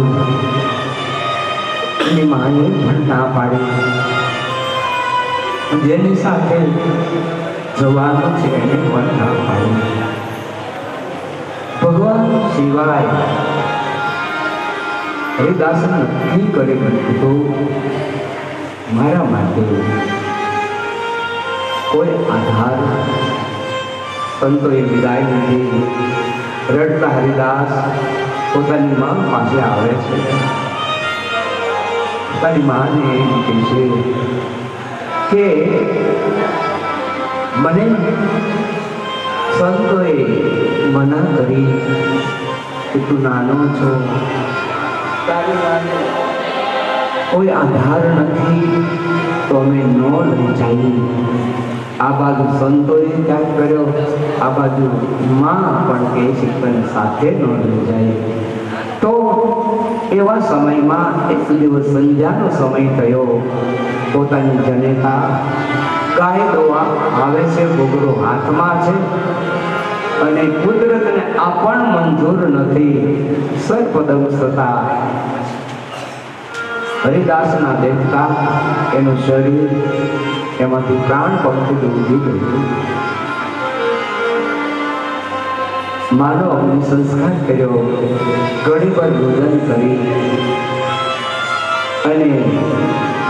એની માને પણ ના પાડી. જેની સાથે જવાનું છે એને પણ ના પાડી. ભગવાન સિવાય હરિદાસ નક્કી કરી દીધું, મારા માટે કોઈ આધાર. સંતોએ વિદાય લીધી. રડતા હરિદાસ પોતાની માં પાસે આવે છે. પોતાની માને એમ કહે છે કે મને સંતોએ મના કરી કે તું નાનો છો, તારી માને કોઈ આધાર નથી, તો અમે ન લઈ જઈએ. આ બાજુ સંતોએ ત્યાગ કર્યો, આ બાજુ માં પણ કહે છે પણ સાથે ન લઈ જાય. તો એવા સમયમાં એક દિવસ સંધ્યાનો સમય થયો. પોતાની જનેતા ગાય દોવા આવે છે, ઘૂઘરો હાથમાં છે અને કુદરતને આ પણ મંજૂર નથી. સર્પદંશતા હરિદાસના દેખતા એનું શરીર એમાંથી પ્રાણ પંખી ઉડી ગયું. માનો અગ્નિ સંસ્કાર કર્યો, ઘડી પર ભોજન કરી અને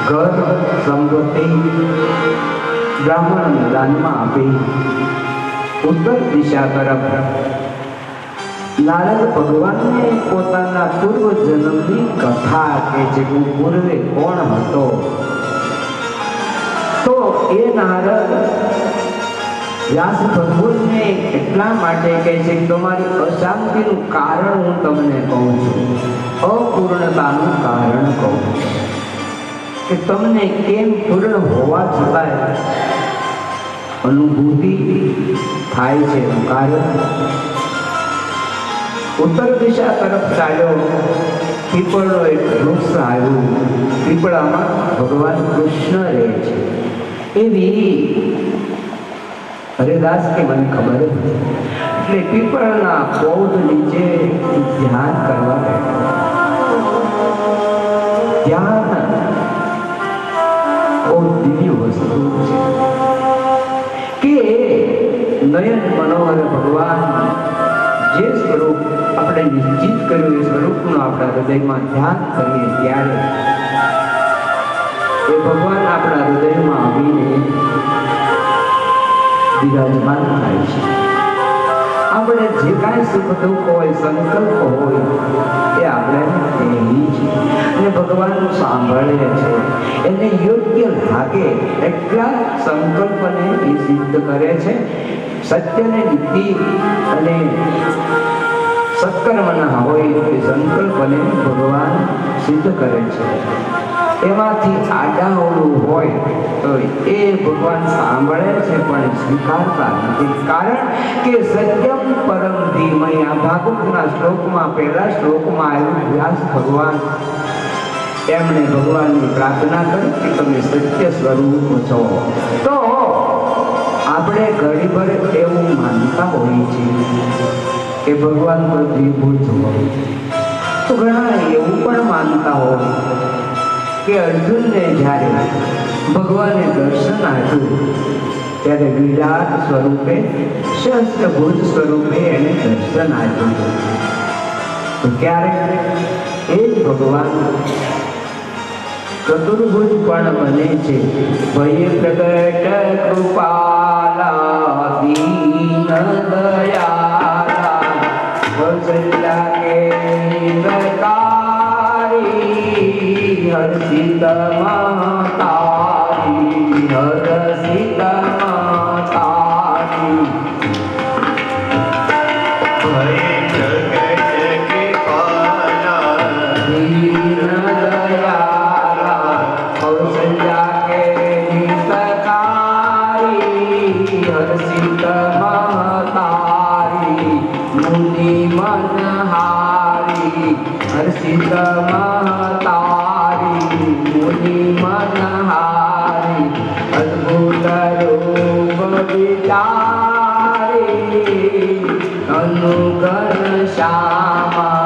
ઘર સંપત્તિ બ્રાહ્મણ દાનમાં આપી ઉત્તર દિશા તરફ નારદ ભગવાનને પોતાના પૂર્વ જન્મની કથા કે છે કે પૂર્વે કોણ હતો. તો એ નારદ વ્યાસ ભગવાનને એટલા માટે કહે છે કે તમારી અશાંતિનું કારણ હું તમને કહું છું, અપૂર્ણતાનું કારણ કહું છું કે તમને કેમ પૂર્ણ હોવા છતાંય અનુભૂતિ થાય છે. કારણ ઉત્તર દિશા તરફ ચાલ્યો, પીપળનો એક વૃક્ષ આવ્યું, પીપળામાં ભગવાન કૃષ્ણ રહે છે. એવી હરિદાસ કે મને ખબર હતી, એટલે પીપળના પૌધ નીચે ધ્યાન કરવા બેઠો. ધ્યાન બહુ દિવ્ય વસ્તુ છે કે નયન મનોહર ભગવાન જે સ્વરૂપ આપણે નિશ્ચિત કર્યું એ સ્વરૂપનું આપણા હૃદયમાં ધ્યાન કરીએ ત્યારે એ ભગવાન આપણા હૃદયમાં આવીને વિરાજમાન થાય છે. આપણે જે કાંઈ સુખ દુઃખ હોય, સંકલ્પ હોય એ આપણે કહેવી છે અને ભગવાન સાંભળે છે. એને યોગ્ય લાગે એટલા સંકલ્પને એ સિદ્ધ કરે છે. સત્યને નીતિ અને સત્કર્મના હોય એ સંકલ્પને ભગવાન સિદ્ધ કરે છે. એમાંથી આડાઓળું હોય તો એ ભગવાન સાંભળે છે પણ સ્વીકારતા નથી. કારણ કે સત્યમ પરમ ધીમય આ ભાગવતના શ્લોકમાં પહેલા શ્લોકમાં આવ્યું. વ્યાસ ભગવાન એમણે ભગવાનની પ્રાર્થના કરી કે તમે સત્ય સ્વરૂપ છો. તો આપણે ઘડીભર એવું માનતા હોઈએ છીએ કે ભગવાન તો દ્વિભુજ હોય, તો ઘણા એવું પણ માનતા હોય કે અર્જુનને જ્યારે ભગવાને દર્શન આપ્યું ત્યારે વિરાટ સ્વરૂપે, સહસ્ત્રભુજ સ્વરૂપે એને દર્શન આપ્યું. તો ક્યારે એ જ ભગવાન ચતુર્ભુજ પણ બને છે. ભય પ્રગટ કૃપાલા દીન દયાલા વત્સલા કે હિતકારી હર્ષિત મહતારી હર્ષિત મહતારી. હર્ષિત મહતારી મુનિ મનહારી અદ્ભુત રૂપ વિચારી અનુગણ શ્યામા